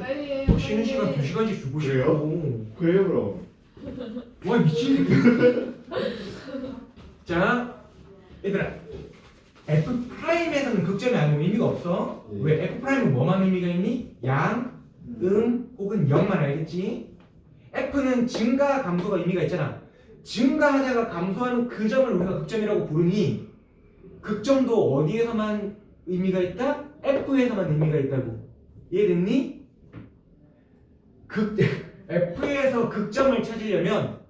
빨리 해요. 쉬는 시간 2시간씩 주고 싶어. 그래요 그럼. 와, 미친 새끼. 자, 얘들아. F 프라임에서는 극점이 아니면 의미가 없어. 네. 왜? F 프라임은 뭐만 의미가 있니? 양, 혹은 0만 알겠지? F는 증가, 감소가 의미가 있잖아. 증가하다가 감소하는 그 점을 우리가 극점이라고 부르니 극점도 어디에서만 의미가 있다? F에서만 의미가 있다고. 이해됐니? F에서 극점을 찾으려면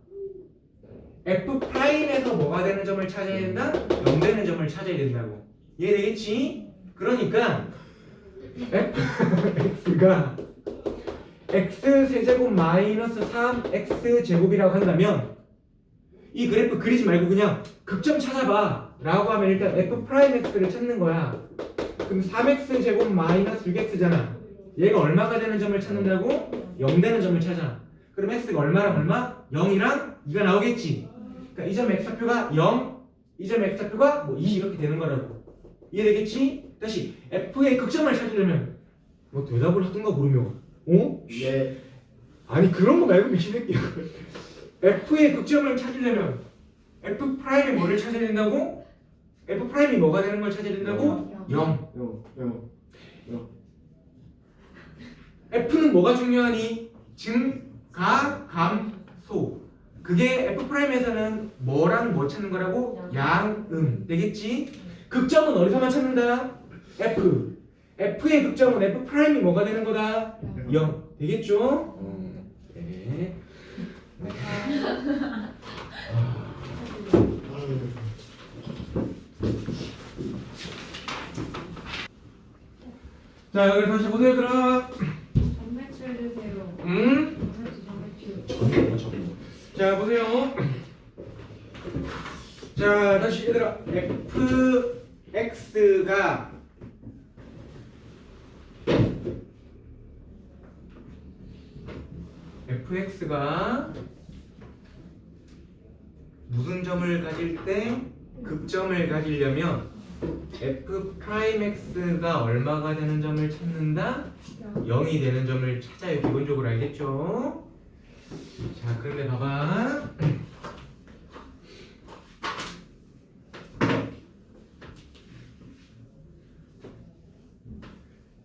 F 프라임에서 뭐가 되는 점을 찾아야 된다? 0 되는 점을 찾아야 된다고. 이해되겠지? 그러니까 X가 X 세제곱 마이너스 3X 제곱이라고 한다면 이 그래프 그리지 말고 그냥 극점 찾아봐 라고 하면 일단 F 프라임 X를 찾는 거야. 그럼 3X 제곱 마이너스 6X잖아. 얘가 얼마가 되는 점을 찾는다고? 0 되는 점을 찾아. 그럼 X가 얼마랑 얼마? 0이랑 2가 나오겠지. 그러니까 이 점 X좌표가 0, 이 점 X좌표가 뭐 2 이렇게 되는 거라고. 이해되겠지? 다시 F의 극점을 찾으려면 뭐 대답을 하든가 그러면 어? 네. 아니 그런 거 말고 미친 새끼야. F의 극점을 찾으려면 F 프라임이 뭐를 찾아야 된다고? F 프라임이 뭐가 되는 걸 찾아야 된다고? 0. F는 뭐가 중요하니? 증가, 감소. 그게 F 프라임에서는 뭐랑 뭐 찾는 거라고? 양, 되겠지? 극점은 어디서만 찾는다? F. F의 극점은 F 프라임이 뭐가 되는 거다? 0. 되겠죠? 네. 자, 여기 다시 보세요, 얘들아. 전매출 주세요. 전매출. 자, 보세요. 자, 다시 얘들아. fx가 무슨 점을 가질 때 극점을 가지려면 f 프라임 x가 얼마가 되는 점을 찾는다? 0이 되는 점을 찾아요. 기본적으로 알겠죠? 자, 그런데 봐봐.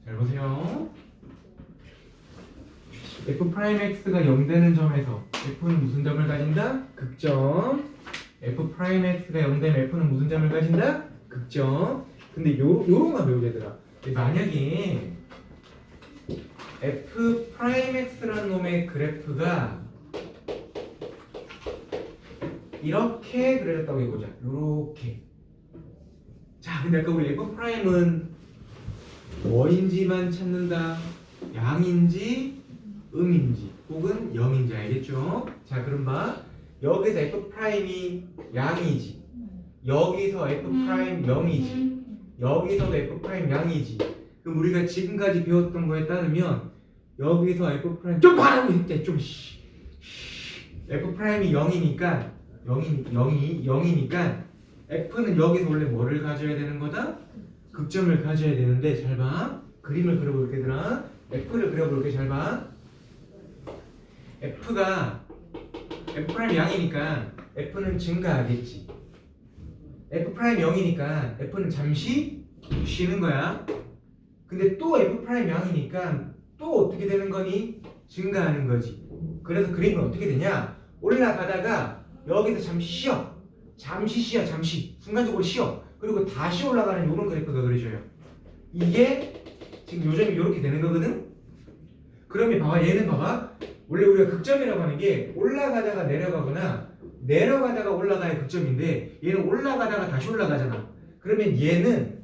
잘 보세요. f 프라임 x가 0 되는 점에서 f는 무슨 점을 가진다? 극점. f 프라임 x가 0 되면 f는 무슨 점을 가진다? 극점. 근데 요런 거 배우자 얘들아. 만약에 f 프라임 x라는 놈의 그래프가 이렇게 그려졌다고 해보자. 요렇게. 자, 근데 아까 우리 f 프라임은 뭐인지만 찾는다. 양인지 음인지 혹은 0인지 알겠죠? 자, 그럼 봐. 여기서 f 프라임이 양이지. 여기서 f 프라임 0이지. 여기서도 f 프라임 양이지. 그럼 우리가 지금까지 배웠던 거에 따르면 여기서 f 프라임 좀 봐라고 했대. 좀 f 프라임이 0이니까 0이니까 f는 여기서 원래 뭐를 가져야 되는 거다? 극점을 가져야 되는데 잘 봐. 그림을 그려볼게 얘들아. f를 그려볼게. 잘 봐. f가 f 프라임 양이니까 f는 증가하겠지. f 프라임 0이니까 f는 잠시 쉬는 거야. 근데 또 f 프라임 양이니까 또 어떻게 되는 거니? 증가하는 거지. 그래서 그림은 어떻게 되냐? 올라가다가 여기서 잠시 쉬어. 잠시 순간적으로 쉬어. 그리고 다시 올라가는 요런 그래프가 그려져요. 이게 지금 요점이 이렇게 되는 거거든. 그러면 봐봐, 얘는 봐봐. 원래 우리가 극점이라고 하는 게 올라가다가 내려가거나 내려가다가 올라가야 극점인데 얘는 올라가다가 다시 올라가잖아. 그러면 얘는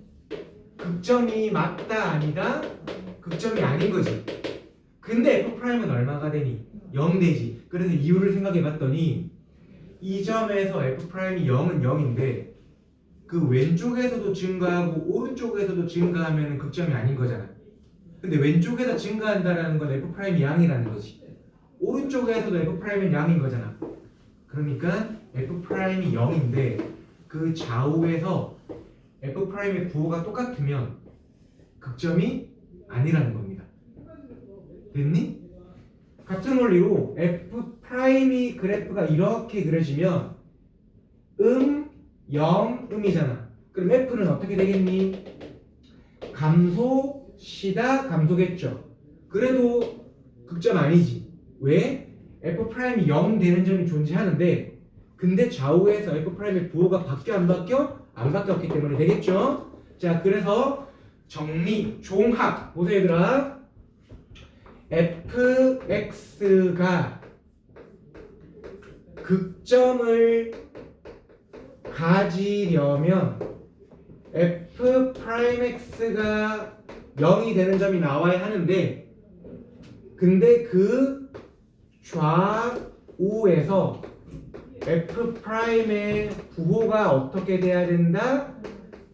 극점이 맞다 아니다? 극점이 아닌 거지. 근데 f 프라임은 얼마가 되니? 0 되지. 그래서 이유를 생각해 봤더니 이 점에서 f 프라임이 0은 0인데 그 왼쪽에서도 증가하고 오른쪽에서도 증가하면 극점이 아닌 거잖아. 근데 왼쪽에서 증가한다라는 건 f 프라임이 양이라는 거지. 오른쪽에서도 f 프라임은 양인 거잖아. 그러니까 f 프라임이 0인데 그 좌우에서 f 프라임의 부호가 똑같으면 극점이 아니라는 겁니다. 됐니? 같은 원리로 f 프라임이 그래프가 이렇게 그려지면 0, 음이잖아. 그럼 f는 어떻게 되겠니? 감소시다 감소겠죠. 그래도 극점 아니지. 왜? f 프라임이 0 되는 점이 존재하는데 근데 좌우에서 f 프라임의 부호가 바뀌어 안 바뀌어? 안 바뀌었기 때문에 되겠죠. 자, 그래서 정리 종합 보세요 얘들아. fx가 극점을 가지려면 f 프라임 x가 0이 되는 점이 나와야 하는데 근데 그 좌우에서 f 프라임의 부호가 어떻게 돼야 된다?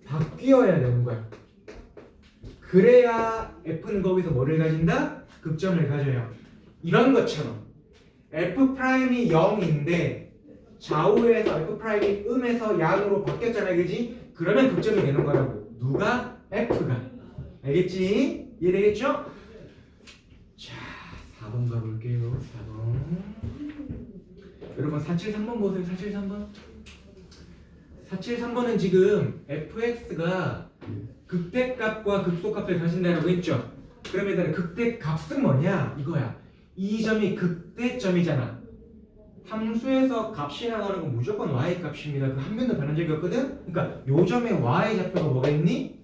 바뀌어야 되는 거야. 그래야 f는 거기서 뭐를 가진다? 극점을 가져요. 이런 것처럼 f 프라임이 0인데 좌우에서 f 프라임이 음에서 양으로 바뀌었잖아요, 그지? 그러면 극점이 되는 거라고. 누가? f가. 알겠지? 이해되겠죠? 자, 4번 가볼게요. 4번. 여러분 473번 보세요. 473번. 473번은 지금 fx가 극대값과 극소값을 가진다고 했죠. 그러면 일단 극대값은 뭐냐? 이거야. 이 점이 극대점이잖아. 함수에서 값이 나가는 건 무조건 y 값입니다. 그 한 번도 변한 적이 없거든. 그러니까 요 점에 y 좌표가 뭐가 있니?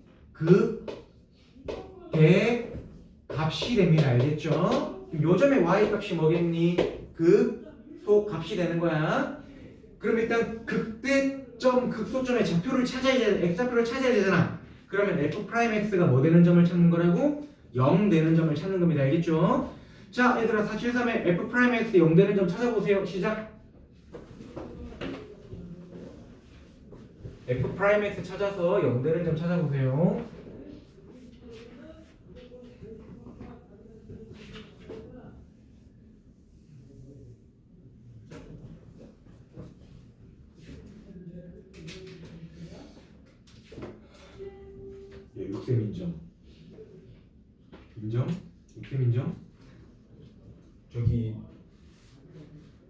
극대값이 됩니다. 알겠죠? 요 점에 y 값이 뭐겠니? 극소값이 되는 거야. 그럼 일단 극대점, 극소점의 좌표를 찾아야 돼. x좌표를 찾아야 되잖아. 그러면 f 프라임 x가 뭐 되는 점을 찾는 거라고? 0 되는 점을 찾는 겁니다. 알겠죠? 자, 얘들아 473에 f 프라임 x 0 되는 점 찾아보세요. 시작. f 프라임 x 찾아서 0 되는 점 찾아보세요. 예, 6셈 인정. 인정? 6셈 인정? 저기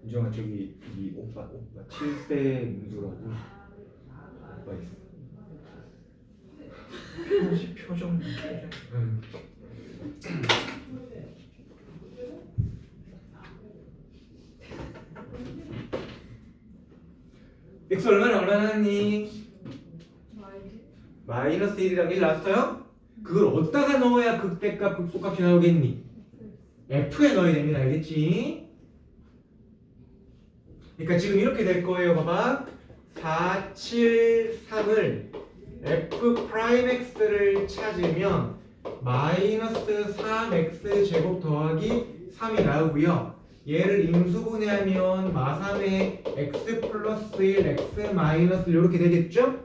인정아, 저기 이 오빠 7세 민수라고 오빠 있어. 표정. x 얼마나 하니? 마이너스 1이랑 1 나왔어요? 그걸 어디다가 넣어야 극대값, 극소값이 나오겠니? F에 넣어야 됩니다. 알겠지? 그러니까 지금 이렇게 될 거예요. 봐봐. 4, 7, 3을 F 프라임 X를 찾으면 마이너스 3X 제곱 더하기 3이 나오고요. 얘를 인수분해하면 마3에 X 플러스 1, X 마이너스 1 이렇게 되겠죠?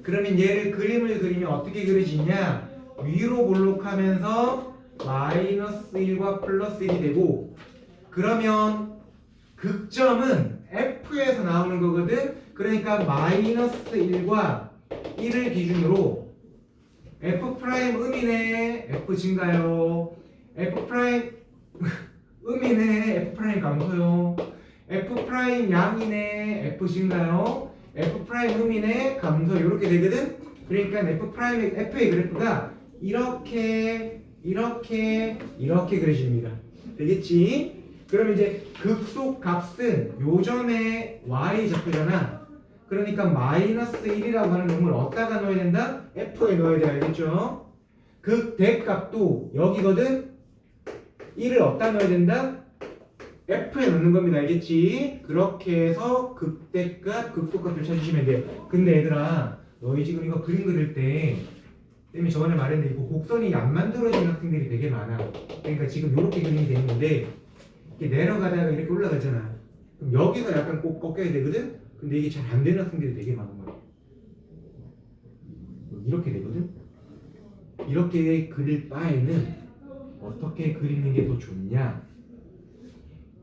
그러면 얘를 그림을 그리면 어떻게 그려지냐? 위로 볼록하면서 마이너스 1과 플러스 1이 되고, 그러면 극점은 F에서 나오는 거거든. 그러니까 마이너스 1과 1을 기준으로 F 프라임 음이네, F 증가요. F 프라임 음이네, F 프라임 감소요. F 프라임 양이네, F 증가요. F 프라임 음이네, 감소. 이렇게 되거든. 그러니까 F 프라임 F의 그래프가 이렇게 그려집니다. 되겠지? 그럼 이제 극속 값은 요점에 y 좌표잖아. 그러니까 마이너스 1이라고 하는 놈을 어디다가 넣어야 된다? F에 넣어야 돼. 알겠죠? 극대 값도 여기거든. 1을 어디다 넣어야 된다? F에 넣는 겁니다. 알겠지? 그렇게 해서 극대값, 극소값을 찾으시면 돼요. 근데 얘들아, 너희 지금 이거 그림 그릴 때 쌤이 저번에 말했는데 이거 곡선이 안 만들어진 학생들이 되게 많아. 그러니까 지금 이렇게 그림이 돼 있는데 이렇게 내려가다가 이렇게 올라가잖아. 그럼 여기서 약간 꼭 꺾여야 되거든? 근데 이게 잘 안 되는 학생들이 되게 많은 거야. 이렇게 되거든? 이렇게 그릴 바에는 어떻게 그리는 게 더 좋냐?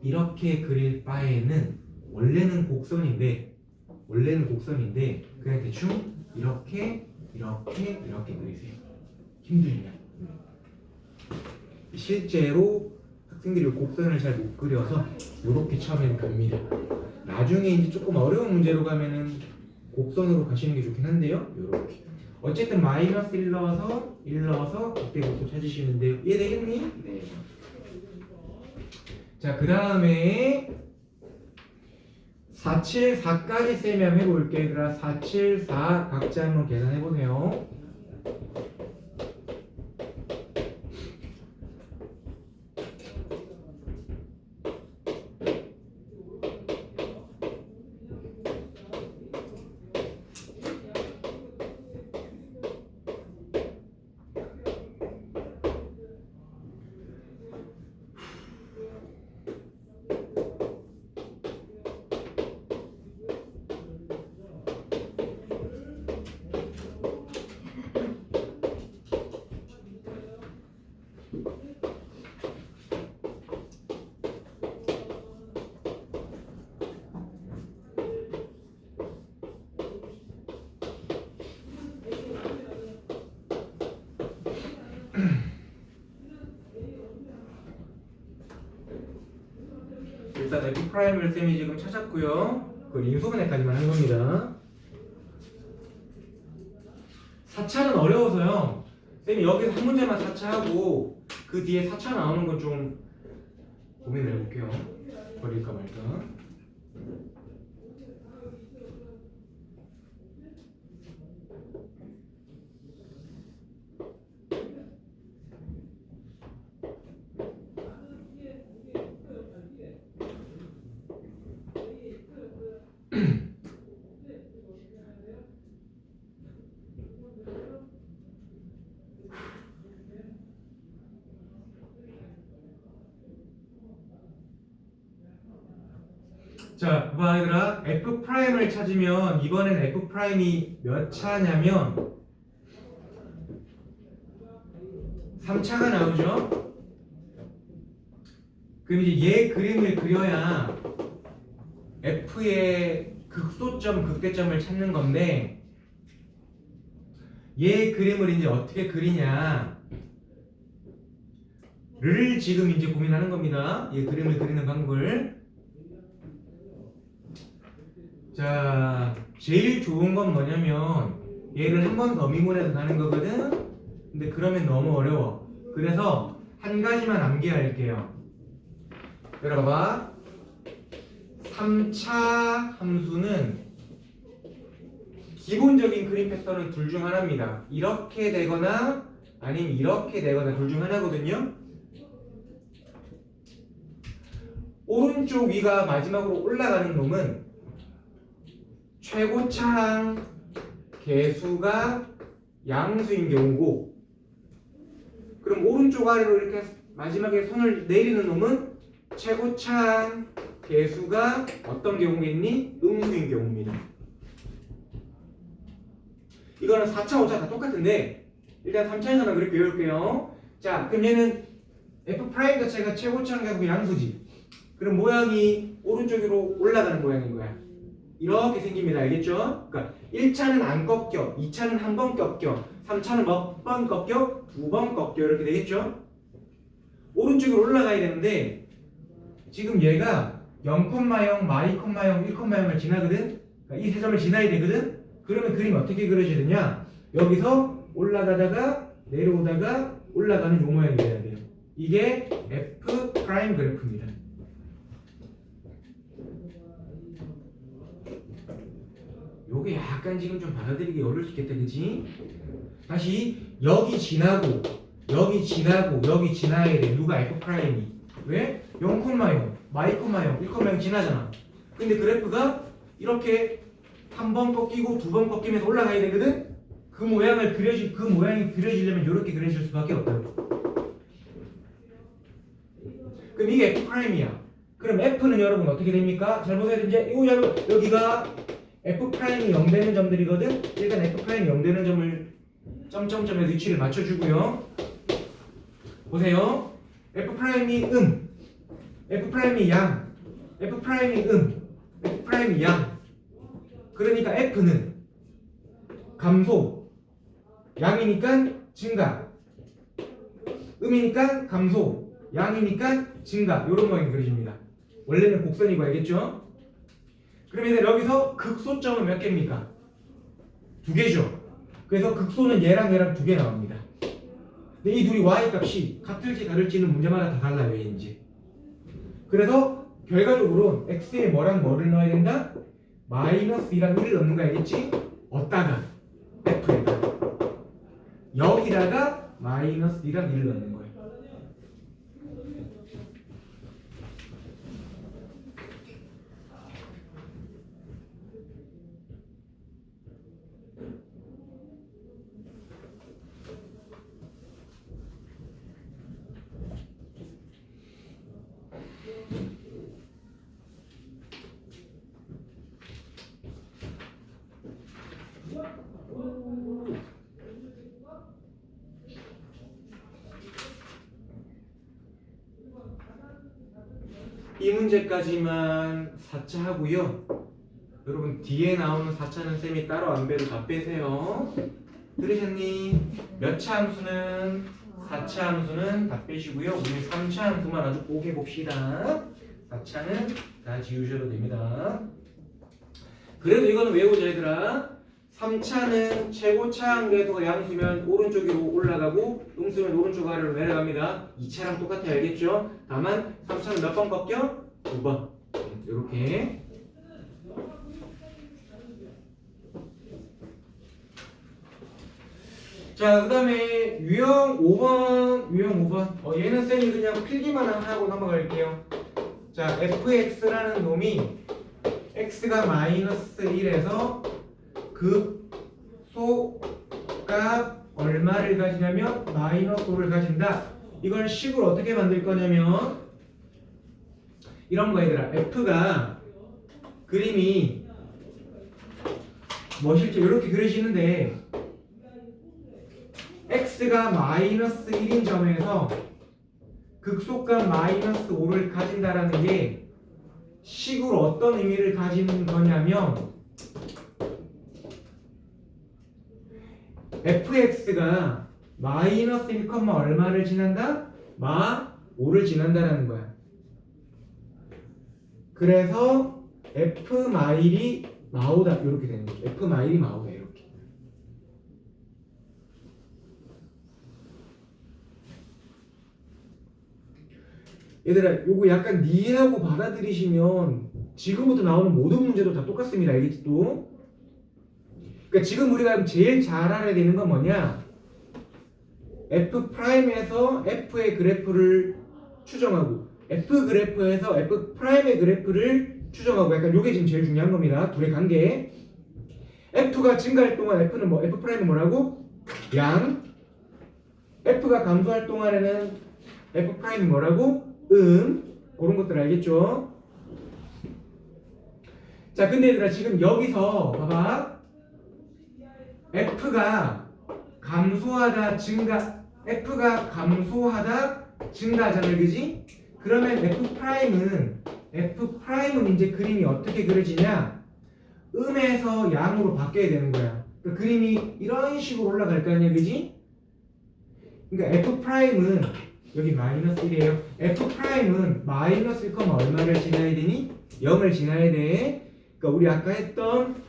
이렇게 그릴 바에는 원래는 곡선인데 그냥 대충 이렇게 그리세요. 힘들냐? 실제로 학생들이 곡선을 잘 못 그려서 이렇게 처음에는 갑니다. 나중에 이제 조금 어려운 문제로 가면은 곡선으로 가시는 게 좋긴 한데요. 이렇게. 어쨌든 마이너스 1 넣어서 그때 곡선 찾으시면 돼요. 이해되겠니? 네. 자, 그 다음에 474까지 쌤이 한번 해볼게. 얘들아, 474 각자 한번 계산해보세요. 일단 F 프라임을 쌤이 지금 찾았고요. 그걸 인수분해까지만 한 겁니다. 4차는 어려워서요. 쌤이 여기서 한 문제만 4차하고 그 뒤에 4차 나오는 건 좀 고민을 해볼게요. 버릴까 말까. 자, 봐봐 얘들아. F 프라임을 찾으면 이번엔 F 프라임이 몇 차냐면 3차가 나오죠. 그럼 이제 얘 그림을 그려야 F의 극소점, 극대점을 찾는 건데 얘 그림을 이제 어떻게 그리냐 를 지금 이제 고민하는 겁니다. 얘 그림을 그리는 방법을. 자, 제일 좋은 건 뭐냐면 얘를 한 번 더 미분해서 가는 거거든. 근데 그러면 너무 어려워. 그래서 한 가지만 암기할게요. 들어봐. 3차 함수는 기본적인 그림 패턴은 둘 중 하나입니다. 이렇게 되거나 아니면 이렇게 되거나 둘 중 하나거든요. 오른쪽 위가 마지막으로 올라가는 놈은 최고차항 개수가 양수인 경우고, 그럼 오른쪽 아래로 이렇게 마지막에 손을 내리는 놈은 최고차항 개수가 어떤 경우겠니? 음수인 경우입니다. 이거는 4차, 5차 다 똑같은데 일단 3차에서만 그렇게 외울게요. 자, 그럼 얘는 F' 자체가 최고차항 개수가 양수지. 그럼 모양이 오른쪽으로 올라가는 모양인 거야. 이렇게 생깁니다. 알겠죠? 그러니까 1차는 안 꺾여, 2차는 한 번 꺾여, 3차는 몇 번 꺾여? 2번 꺾여. 이렇게 되겠죠? 오른쪽으로 올라가야 되는데 지금 얘가 0,0, 마이, 1,0을 지나거든? 그러니까 이 세 점을 지나야 되거든? 그러면 그림이 어떻게 그려져야 되냐? 여기서 올라가다가 내려오다가 올라가는 요 모양이 돼야 돼요. 이게 F' 그래프입니다. 요게 약간 지금 좀 받아들이기 어려울 수 있겠다, 그치? 다시 여기 지나고 여기 지나고 여기 지나야 돼. 누가 F'이 왜? 0,0, 마이, 1,0 지나잖아. 근데 그래프가 이렇게 한 번 꺾이고 두 번 꺾이면서 올라가야 되거든? 그 모양이 그려지려면 이렇게 그려질 수밖에 없다고. 그럼 이게 F'이야. 그럼 F는 여러분 어떻게 됩니까? 잘 보세요. 이제 여기가 F'이 0 되는 점들이거든? 일단 F'이 0 되는 점을 점점점에서 위치를 맞춰주고요. 보세요. F'이 F'이 양, F'이 F'이 양. 그러니까 F는 감소, 양이니까 증가, 음이니까 감소, 양이니까 증가. 이런 모양이 그려집니다. 원래는 곡선이고 알겠죠? 그러면 여기서 극소점은 몇 개입니까? 2개죠. 그래서 극소는 얘랑 두 개 나옵니다. 근데 이 둘이 y 값이 같을지 다를지는 문제마다 다 달라요. 이제. 그래서 결과적으로 x에 뭐랑 뭐를 넣어야 된다? -2랑 1을 넣는 거 알겠지? 어디다가? f에다가. 여기다가 -2랑 1을 넣는 거예요. 이 문제까지만 4차 하고요. 여러분 뒤에 나오는 4차는 쌤이 따로 안 배도 다 빼세요. 들으셨니? 몇 차 함수는 4차 함수는 다 빼시고요. 우리 3차 함수만 아주 꼭 해봅시다. 4차는 다 지우셔도 됩니다. 그래도 이거는 외우자 얘들아. 3차는 최고차항 개수가 양수면 오른쪽 위로 올라가고 음수면 오른쪽 아래로 내려갑니다. 2차랑 똑같아 알겠죠? 다만 3차는 몇 번 꺾여? 2번. 이렇게. 자, 그 다음에 유형 5번. 얘는 쌤이 그냥 필기만 하고 넘어갈게요. 자, fx라는 놈이 x가 -1에서 극소값 얼마를 가지냐면 -5를 가진다. 이걸 식으로 어떻게 만들 거냐면 이런 거 얘들아. f가 그림이 뭐 실제 이렇게 그려지는데 x가 -1인 점에서 극소값 -5를 가진다라는 게 식으로 어떤 의미를 가지는 거냐면 fx가 -1, 얼마를 지난다? -5를 지난다라는 거야. 그래서 f 마일이 마오다 이렇게 되는 거죠. f 마일이 마오다 이렇게. 얘들아, 요거 약간 니하고 받아들이시면 지금부터 나오는 모든 문제도 다 똑같습니다. 알겠지 또? 그러니까 지금 우리가 제일 잘 알아야 되는 건 뭐냐? F'에서 F의 그래프를 추정하고 F 그래프에서 F 프라임의 그래프를 추정하고 약간 요게 지금 제일 중요한 겁니다. 둘의 관계. F가 증가할 동안 F는 뭐 F 프라임은 뭐라고? 양. F가 감소할 동안에는 F 프라임은 뭐라고? 그런 것들 알겠죠? 자, 근데 얘들아 지금 여기서 봐봐. F가 감소하다 증가하잖아요, 그지? 그러면 F 프라임은 이제 그림이 어떻게 그려지냐? 음에서 양으로 바뀌어야 되는 거야. 그 그림이 이런 식으로 올라갈 거 아니야, 그지? 그러니까 F 프라임은 여기 마이너스 1이에요. F 프라임은 마이너스 1, 얼마를 지나야 되니? 0을 지나야 돼. 그러니까 우리 아까 했던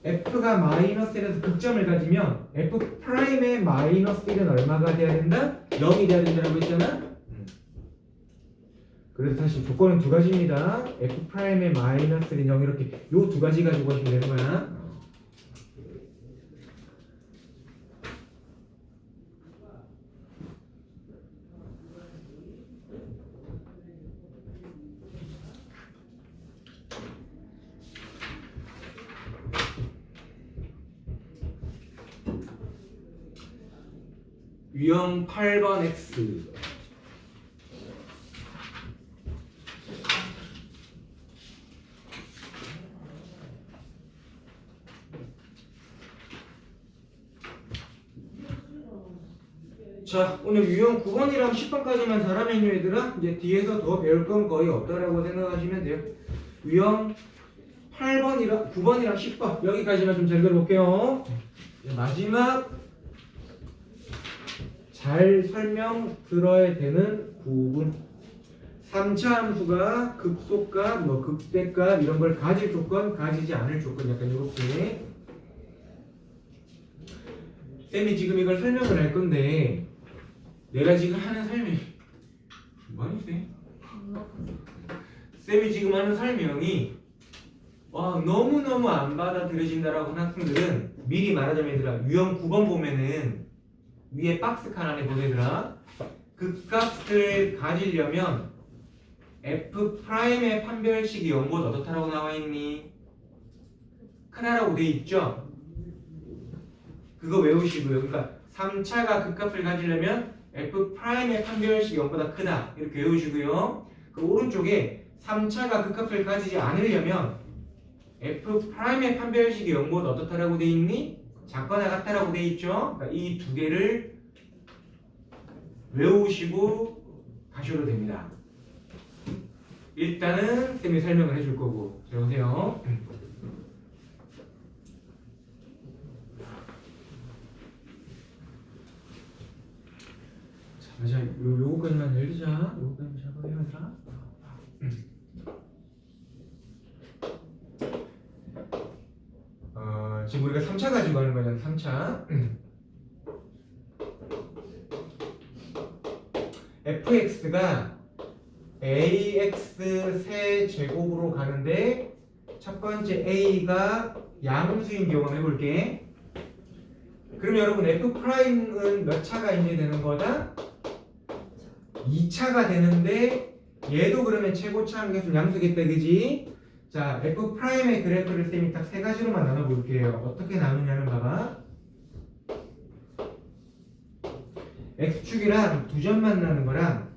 F가 마이너스 1에서 극점을 가지면 F 프라임의 마이너스 1은 얼마가 돼야 된다? 0이 돼야 된다고 했잖아? 그래서 사실 조건은 두 가지입니다. F 프라임의 마이너스 1은 0 이렇게 요 두 가지 가지고 하시면 되는 거야. 유형 8번 X. 자, 오늘 유형 9번이랑 10번까지만 잘하면요 얘들아, 이제 뒤에서 더 배울 건 거의 없다라고 생각하시면 돼요. 유형 8번이랑 9번이랑 10번 여기까지만 좀 잘 들어볼게요. 마지막 잘 설명 들어야 되는 부분. 3차 함수가 극소값, 뭐 극대값 이런 걸 가질 조건, 가지지 않을 조건 약간 이렇게. 쌤이 지금 이걸 설명을 할 건데 내가 지금 하는 설명이 많이 세. 쌤이 지금 하는 설명이 너무너무 안 받아들여진다라고 하는 학생들은 미리 말하자면 얘들아 유형 9번 보면은 위에 박스 칸 안에 보내더라. 극값을 가지려면 F 프라임의 판별식이 0보다 어떻다라고 나와 있니? 크다라고 돼 있죠? 그거 외우시고요. 그러니까 3차가 극값을 가지려면 F 프라임의 판별식이 0보다 크다 이렇게 외우시고요. 그 오른쪽에 3차가 극값을 가지지 않으려면 F 프라임의 판별식이 0보다 어떻다라고 돼 있니? 작거나 같다라고 돼 있죠. 그러니까 이 두 개를 외우시고 가셔도 됩니다. 일단은 쌤이 설명을 해줄 거고. 자, 보세요. 자, 요거까지만 열리자. 요거까지만 작업해보자. 지금 우리가 3차 가지고 하는 거잖아. 3차. fx가 ax 세제곱으로 가는데 첫 번째 a가 양수인 경우 한번 해볼게. 그럼 여러분 f'은 몇 차가 있냐 되는 거다? 2차가 되는데 얘도 그러면 최고차 함계수 양수겠다, 그지? 자, f'의 그래프를 쌤이 딱 세 가지로만 나눠볼게요. 어떻게 나누냐면 봐봐. x축이랑 두 점 만나는 거랑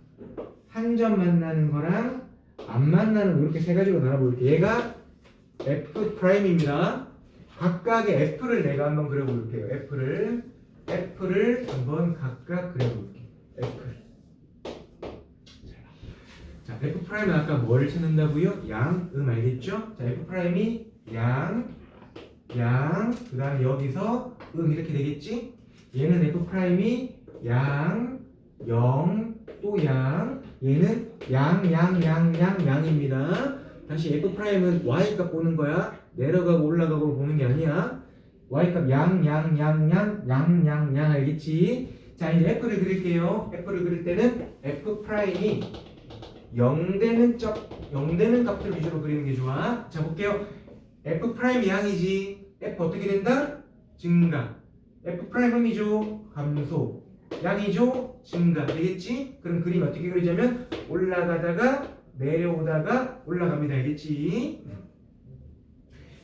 한 점 만나는 거랑 안 만나는 거 이렇게 세 가지로 나눠볼게. 얘가 f'입니다. 각각의 f를 내가 한번 그려볼게요. f를 한번 각각 그려볼게. f를. 자, f'은 아까 뭐를 찾는다고요? 양, 알겠죠? 자, f'이 양, 그 다음에 여기서 이렇게 되겠지? 얘는 f'이 양, 0, 또 양, 얘는 양입니다. 다시 f'은 y값 보는 거야. 내려가고 올라가고 보는 게 아니야. y값 양, 알겠지? 자, 이제 f를 그릴게요. f를 그릴 때는 f'이 0되는 값들 위주로 그리는 게 좋아. 자, 볼게요. f' 양이지. f 어떻게 된다? 증가. f' 음이죠. 감소. 양이죠. 증가 되겠지? 그럼 그림 어떻게 그리자면 올라가다가 내려오다가 올라갑니다. 알겠지?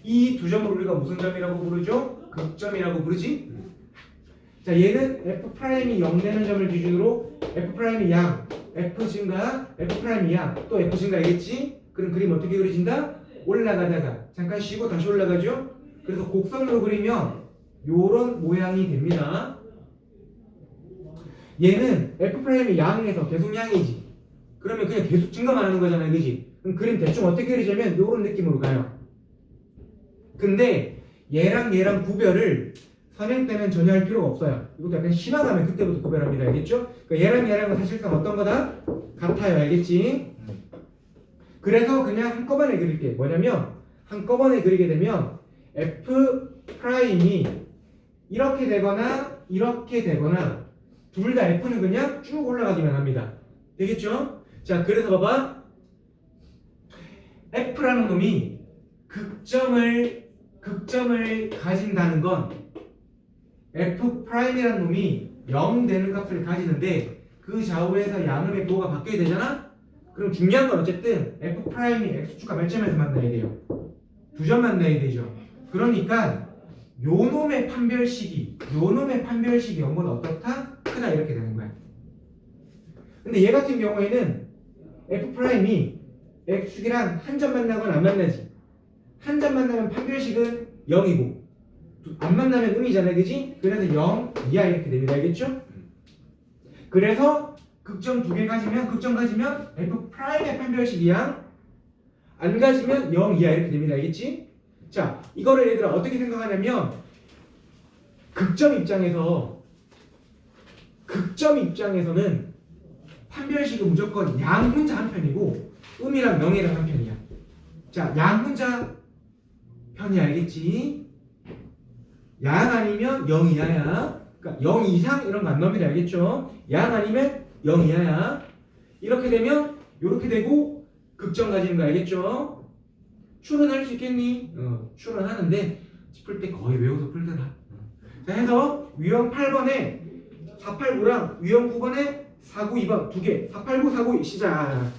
이 두 점을 우리가 무슨 점이라고 부르죠? 극점이라고 부르지? 자, 얘는 F'이 0 되는 점을 기준으로 F'이 양, F 증가, F'이 양, 또 F 증가 알겠지? 그럼 그림 어떻게 그려진다? 올라가다가 잠깐 쉬고 다시 올라가죠? 그래서 곡선으로 그리면 요런 모양이 됩니다. 얘는 F'이 양에서 계속 양이지. 그러면 그냥 계속 증가만 하는 거잖아요. 그지? 그럼 그림 대충 어떻게 그리자면 요런 느낌으로 가요. 근데 얘랑 구별을 선행 때는 전혀 할 필요가 없어요. 이것도 약간 심화가면 그때부터 구별합니다. 알겠죠? 그러니까 얘랑은 사실상 어떤 거다? 같아요. 알겠지? 그래서 그냥 한꺼번에 그릴게. 뭐냐면 한꺼번에 그리게 되면 F'이 이렇게 되거나 이렇게 되거나 둘 다 F는 그냥 쭉 올라가기만 합니다. 되겠죠? 자, 그래서 봐봐. F라는 놈이 극점을 가진다는 건 F'이라는 놈이 0 되는 값을 가지는데 그 좌우에서 양음의 부호가 바뀌어야 되잖아? 그럼 중요한 건 어쨌든 F'이 X축과 몇 점에서 만나야 돼요? 2점 만나야 되죠. 그러니까 요 놈의 판별식이 0보다 어떻다? 크다 이렇게 되는 거야. 근데 얘 같은 경우에는 F'이 X축이랑 한 점 만나건 안 만나지. 한 점 만나면 판별식은 0이고 안 만나면 음이잖아, 그지? 그래서 0 이하 이렇게 됩니다. 알겠죠? 그래서 극점 두 개 가지면 F'의 판별식 이하 안 가지면 0 이하 이렇게 됩니다. 알겠지? 자, 이거를 얘들아 어떻게 생각하냐면 극점 입장에서는 판별식은 무조건 양 혼자 한 편이고 음이랑 명이랑 한 편이야. 자, 양 혼자 편이 알겠지? 양 아니면 0 이하야. 그러니까 0 이상 이런 거 안 나옵니다. 알겠죠? 양 아니면 0 이하야. 이렇게 되면 이렇게 되고 극점 가지는 거 알겠죠? 추론할 수 있겠니? 추론하는데 풀 때 거의 외워서 풀더라. 자, 해서 유형 8번에 489랑 유형 9번에 492번 두 개. 489, 492 시작.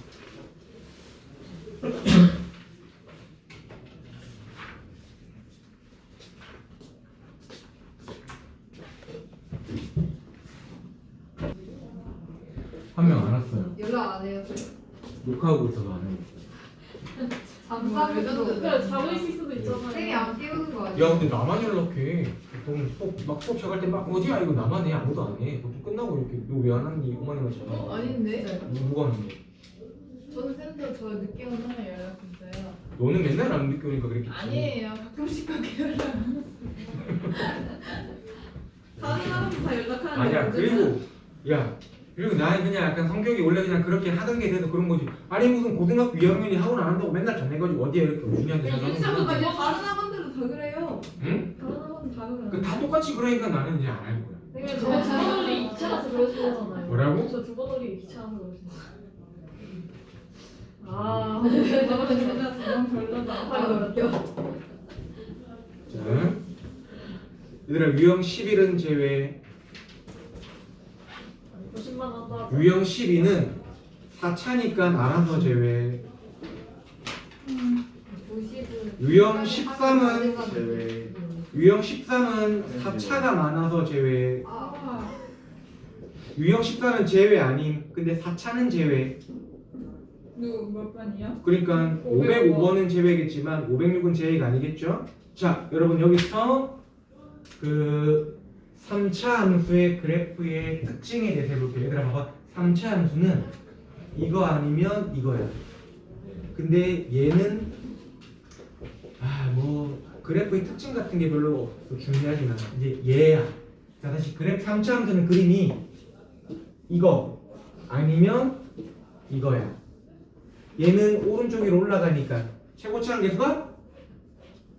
한 명 안 왔어요. 연락 안 해요. 녹화하고 있어서 안 해요. 잠깐만. 그래 자고 있을 수도 있잖아요. 쌤이 안 깨우는 거 아니야? 야, 근데 나만 연락해. 보통 수업 시작할 때 막 어디야 이거 나만 해. 아무도 안 해. 보통 끝나고 이렇게 너 왜 안 왔니? 어머니가 전화. 아닌데. 누가 하는데? 저는 쌤도 저 늦게 오면 연락했어요. 너는 맨날 안 늦게 오니까 그랬겠지. 아니에요. 가끔씩 그렇게 연락 안 했어요. 다른 사람도 다 연락하는데. 아니야. 그리고 나는 그냥 약간 성격이 원래 그냥 그렇게 하던 게 돼서 그런 거지. 아니 무슨 고등학교 2학년이 학원 안 한다고 맨날 전해가지고 어디에 이렇게 우준이한테 전화하는 거야. 다른 학원들도 다 그래요. 응? 다른 학원 다 그래요. 다 똑같이 그러니까 나는 이제 안 할 거야. 저 두 번 올리 귀찮아서 그러시잖아요. 뭐라고? 저 두 번 올리 귀찮아서 그러시잖아요. 아, 너무 진짜 두번 별로다. 자, 얘들아 유형 11은 제외. 90만 한다. 유형 12는 4차니까 알아서 제외. 90은 유형 13은 제외. 유형 13은 4차가 많아서 제외. 아, 유형 14는 제외 아님. 근데 4차는 제외. 몇 번이요? 그러니까 505번은 제외겠지만 506은 제외가 아니겠죠? 자, 여러분 여기서 그 3차 함수의 그래프의 특징에 대해서 해볼게요. 얘들아 봐봐. 3차 함수는 이거 아니면 이거야. 근데 얘는 뭐 그래프의 특징 같은 게 별로 중요하지만 이제 얘야. 자, 다시 그래프 3차 함수는 그림이 이거 아니면 이거야. 얘는 오른쪽 위로 올라가니까 최고차항 계수가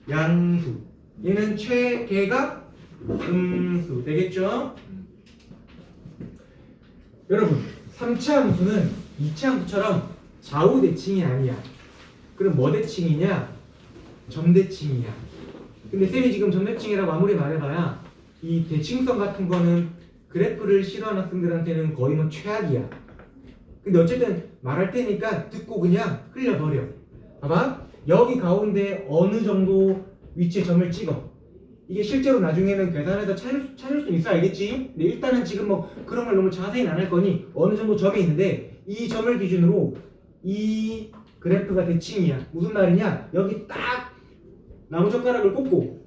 양수. 얘는 최계가 음수 되겠죠? 여러분 3차 함수는 2차 함수처럼 좌우 대칭이 아니야. 그럼 뭐 대칭이냐? 점 대칭이야. 근데 쌤이 지금 점 대칭이라고 아무리 말해봐야 이 대칭성 같은 거는 그래프를 싫어하는 학생들한테는 거의 뭐 최악이야. 근데 어쨌든 말할 테니까 듣고 그냥 흘려버려. 봐봐. 여기 가운데 어느 정도 위치에 점을 찍어. 이게 실제로 나중에는 계산해서 찾을 수 있어, 알겠지? 근데 일단은 지금 뭐 그런 걸 너무 자세히는 안 할 거니 어느 정도 점이 있는데 이 점을 기준으로 이 그래프가 대칭이야. 무슨 말이냐? 여기 딱 나무젓가락을 꽂고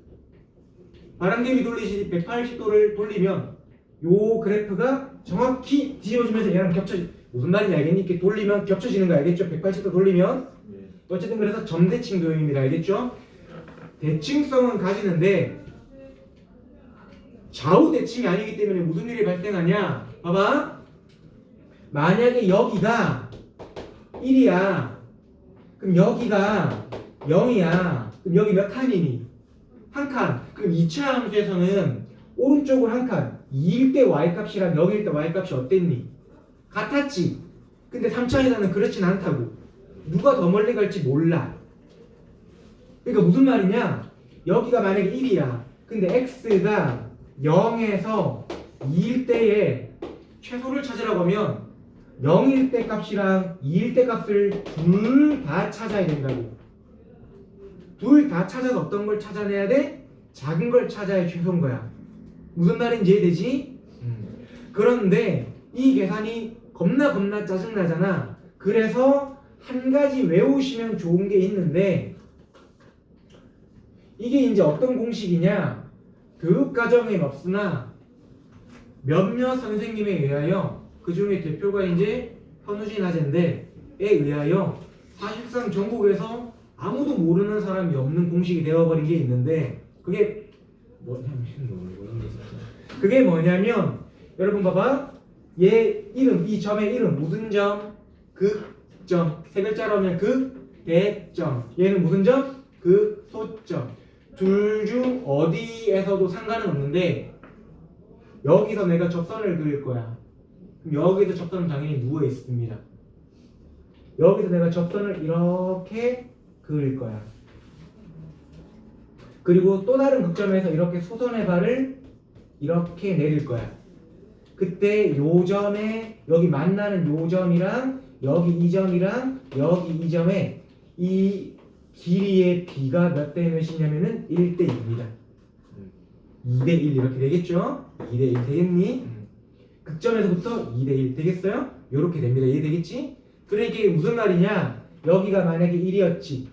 바람개비 돌리듯이 180도를 돌리면 요 그래프가 정확히 뒤집어지면서 얘랑 무슨 말인지 알겠니? 이렇게 돌리면 겹쳐지는 거 알겠죠? 180도 돌리면 어쨌든 그래서 점대칭 도형입니다. 알겠죠? 대칭성은 가지는데 좌우 대칭이 아니기 때문에 무슨 일이 발생하냐? 봐봐. 만약에 여기가 1이야. 그럼 여기가 0이야. 그럼 여기 몇 칸이니? 한 칸. 그럼 2차 함수에서는 오른쪽으로 한 칸. 2일 때 y값이랑 0일 때 y값이 어땠니? 같았지. 근데 3차에서는 그렇진 않다고. 누가 더 멀리 갈지 몰라. 그러니까 무슨 말이냐? 여기가 만약에 1이야. 근데 x가 0에서 2일 때에 최소를 찾으라고 하면 0일 때 값이랑 2일 때 값을 둘 다 찾아야 된다고. 둘 다 찾아서 어떤 걸 찾아내야 돼? 작은 걸 찾아야 최소인 거야. 무슨 말인지 이해되지? 그런데 이 계산이 겁나 짜증나잖아. 그래서 한 가지 외우시면 좋은 게 있는데 이게 이제 어떤 공식이냐? 교육과정엔 없으나 몇몇 선생님에 의하여 그 중에 대표가 이제 현우진 하재인데에 의하여 사실상 전국에서 아무도 모르는 사람이 없는 공식이 되어버린 게 있는데 그게 뭐냐면 여러분 봐봐. 얘 이름, 이 점의 이름 무슨 점? 극점. 세 글자로 하면 극대점. 얘는 무슨 점? 극소점. 둘 중 어디에서도 상관은 없는데 여기서 내가 접선을 그릴 거야. 그럼 여기서 접선은 당연히 누워 있습니다. 여기서 내가 접선을 이렇게 그릴 거야. 그리고 또 다른 극점에서 이렇게 소선의 발을 이렇게 내릴 거야. 그때 요 점에 여기 만나는 요 점이랑 여기 이 점이랑 여기 이 점에 이 길이의 b가 몇 대 몇이냐면은 1대 2입니다. 2대 1 이렇게 되겠죠? 2대 1 되겠니? 극점에서부터 2대 1 되겠어요? 요렇게 됩니다. 이해되겠지? 그러니까 이게 무슨 말이냐? 여기가 만약에 1이었지.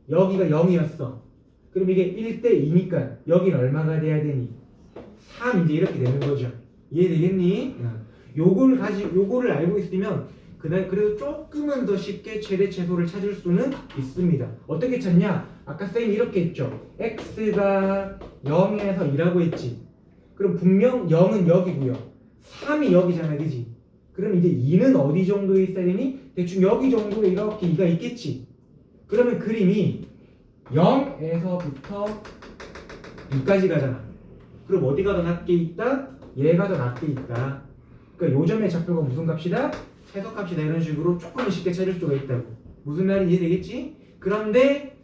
여기가 0이었어. 그럼 이게 1대 2니까 여기는 얼마가 돼야 되니? 3 이제 이렇게 되는 거죠. 이해되겠니? 요거를 알고 있으면 그래도 조금은 더 쉽게 최대 최소를 찾을 수는 있습니다. 어떻게 찾냐? 아까 쌤이 이렇게 했죠. x가 0에서 2라고 했지. 그럼 분명 0은 여기고요. 3이 여기잖아, 그지? 그럼 이제 2는 어디 정도에 있어야 되니? 대충 여기 정도에 이렇게 2가 있겠지. 그러면 그림이 0에서부터 2까지 가잖아. 그럼 어디가 더 낮게 있다? 얘가 더 낮게 있다. 그러니까 요 점의 좌표가 무슨 값이다? 최소값이다. 이런 식으로 조금 쉽게 찾을 수가 있다고. 무슨 말인지 이해되겠지? 그런데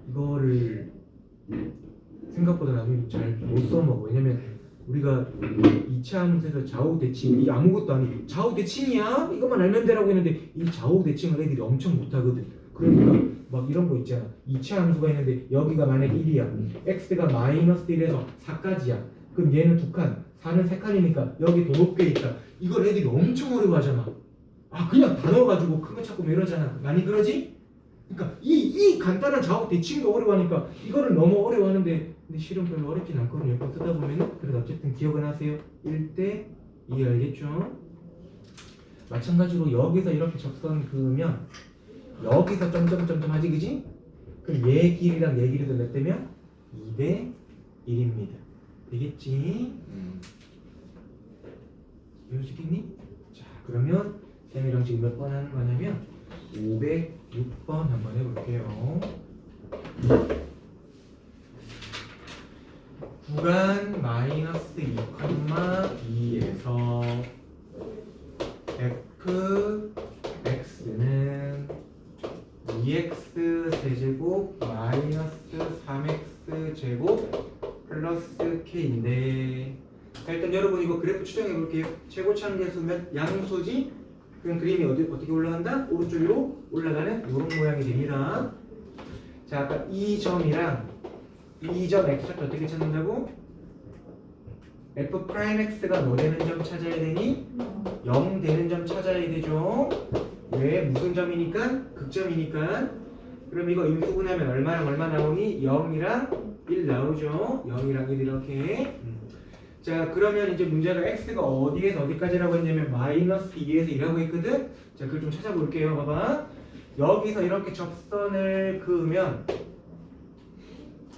이거를 생각보다 나중에 잘 못 써먹어. 왜냐면 우리가 2차 함수에서 좌우 대칭 이 아무것도 아니고 좌우 대칭이야? 이것만 알면 되라고 했는데 이 좌우 대칭을 애들이 엄청 못하거든. 그러니까 막 이런 거 있잖아. 2차 함수가 있는데 여기가 만약에 1이야. x가 마이너스 1에서 4까지야. 그럼 얘는 2칸, 4는 3칸이니까 여기 더 높게 있다. 이걸 애들이 엄청 어려워하잖아. 그냥 단어 가지고 큰 거 찾고 뭐 이러잖아. 많이 그러지? 그러니까 이 간단한 좌우 대칭도 어려워하니까 이거를 너무 어려워하는데 근데 실은 별로 어렵진 않거든요. 몇 번 쓰다 보면은. 그래서 어쨌든 기억은 하세요. 1대 2 알겠죠? 마찬가지로 여기서 이렇게 접선 그으면 여기서 점점점점 하지, 그지? 그럼 얘 길이랑 얘 길이도 몇 대면? 2대 1입니다. 되겠지? 이해할 수 있겠니? 자, 그러면 쌤이랑 지금 몇 번 하는 거냐면 506번 한번 해볼게요. 구간 마이너스 2,2에서 fx는 2x 세제곱 마이너스 3x 제곱 플러스 K인데 자, 일단 여러분 이거 그래프 추정해 볼게요. 최고차는 계수 몇 양수지? 그럼 그림이 어떻게 올라간다? 오른쪽으로 올라가는 이런 모양이 됩니다. 자, 아까 이 점이랑 이 점 x좌표 어떻게 찾는다고? f 프라임 x가 뭐 되는 점 찾아야 되니? 0 되는 점 찾아야 되죠. 왜? 무슨 점이니까? 극점이니까. 그럼 이거 인수분하면 얼마랑 얼마 나오니? 0이랑 1 나오죠. 0이랑 1 이렇게. 자, 그러면 이제 문제가 x가 어디에서 어디까지라고 했냐면 마이너스 2에서 2라고 했거든. 자, 그걸 좀 찾아볼게요. 봐봐. 여기서 이렇게 접선을 그으면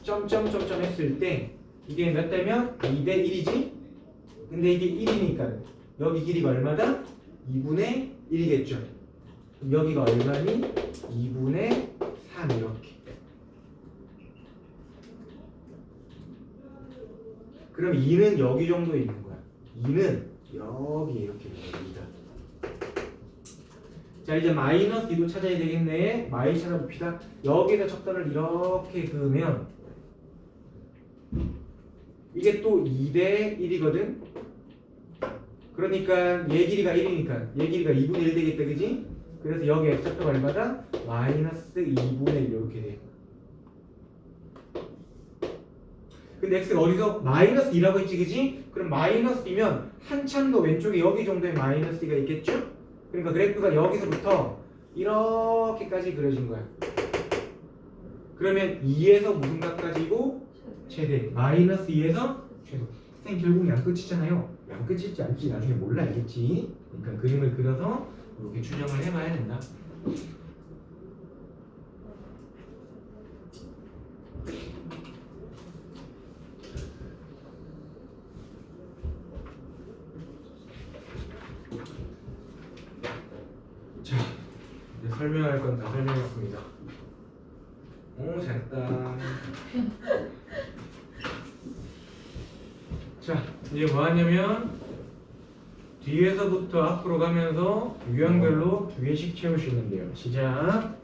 점점점점 했을 때 이게 몇 대면 2대 1이지? 근데 이게 1이니까 여기 길이가 얼마다? 2분의 1이겠죠. 여기가 얼마니? 2분의 3 이렇게. 그럼 2는 여기 정도에 있는 거야. 2는 여기 이렇게 있는 겁니다. 자, 이제 마이너스 2도 찾아야 되겠네. 마이 찾아봅시다. 여기다 척선을 이렇게 그으면 이게 또 2대 1이거든. 그러니까 얘 길이가 1이니까 얘 길이가 2분의 1 되겠다, 그지? 그래서 여기 x좌표가 얼마다? 마이너스 2분의 1 이렇게 돼. 근데 x가 어디서? 마이너스 2라고 했지, 그지? 그럼 마이너스 2면 한참 더 왼쪽에 여기 정도의 마이너스 2가 있겠죠? 그러니까 그래프가 여기서부터 이렇게까지 그려진 거야. 그러면 2에서 무슨 값까지고? 최대. 마이너스 2에서 최소. 선생님 결국 양끝이잖아요. 양끝일지 아닐지 나중에 몰라 알겠지? 그러니까 그림을 그려서 이렇게 추정을 해봐야 된다. 자, 이제 설명할 건 다 설명했습니다. 오, 잘했다. 자, 이제 뭐 하냐면 뒤에서부터 앞으로 가면서 유형별로 2개씩 채울 수 있는데요. 시작.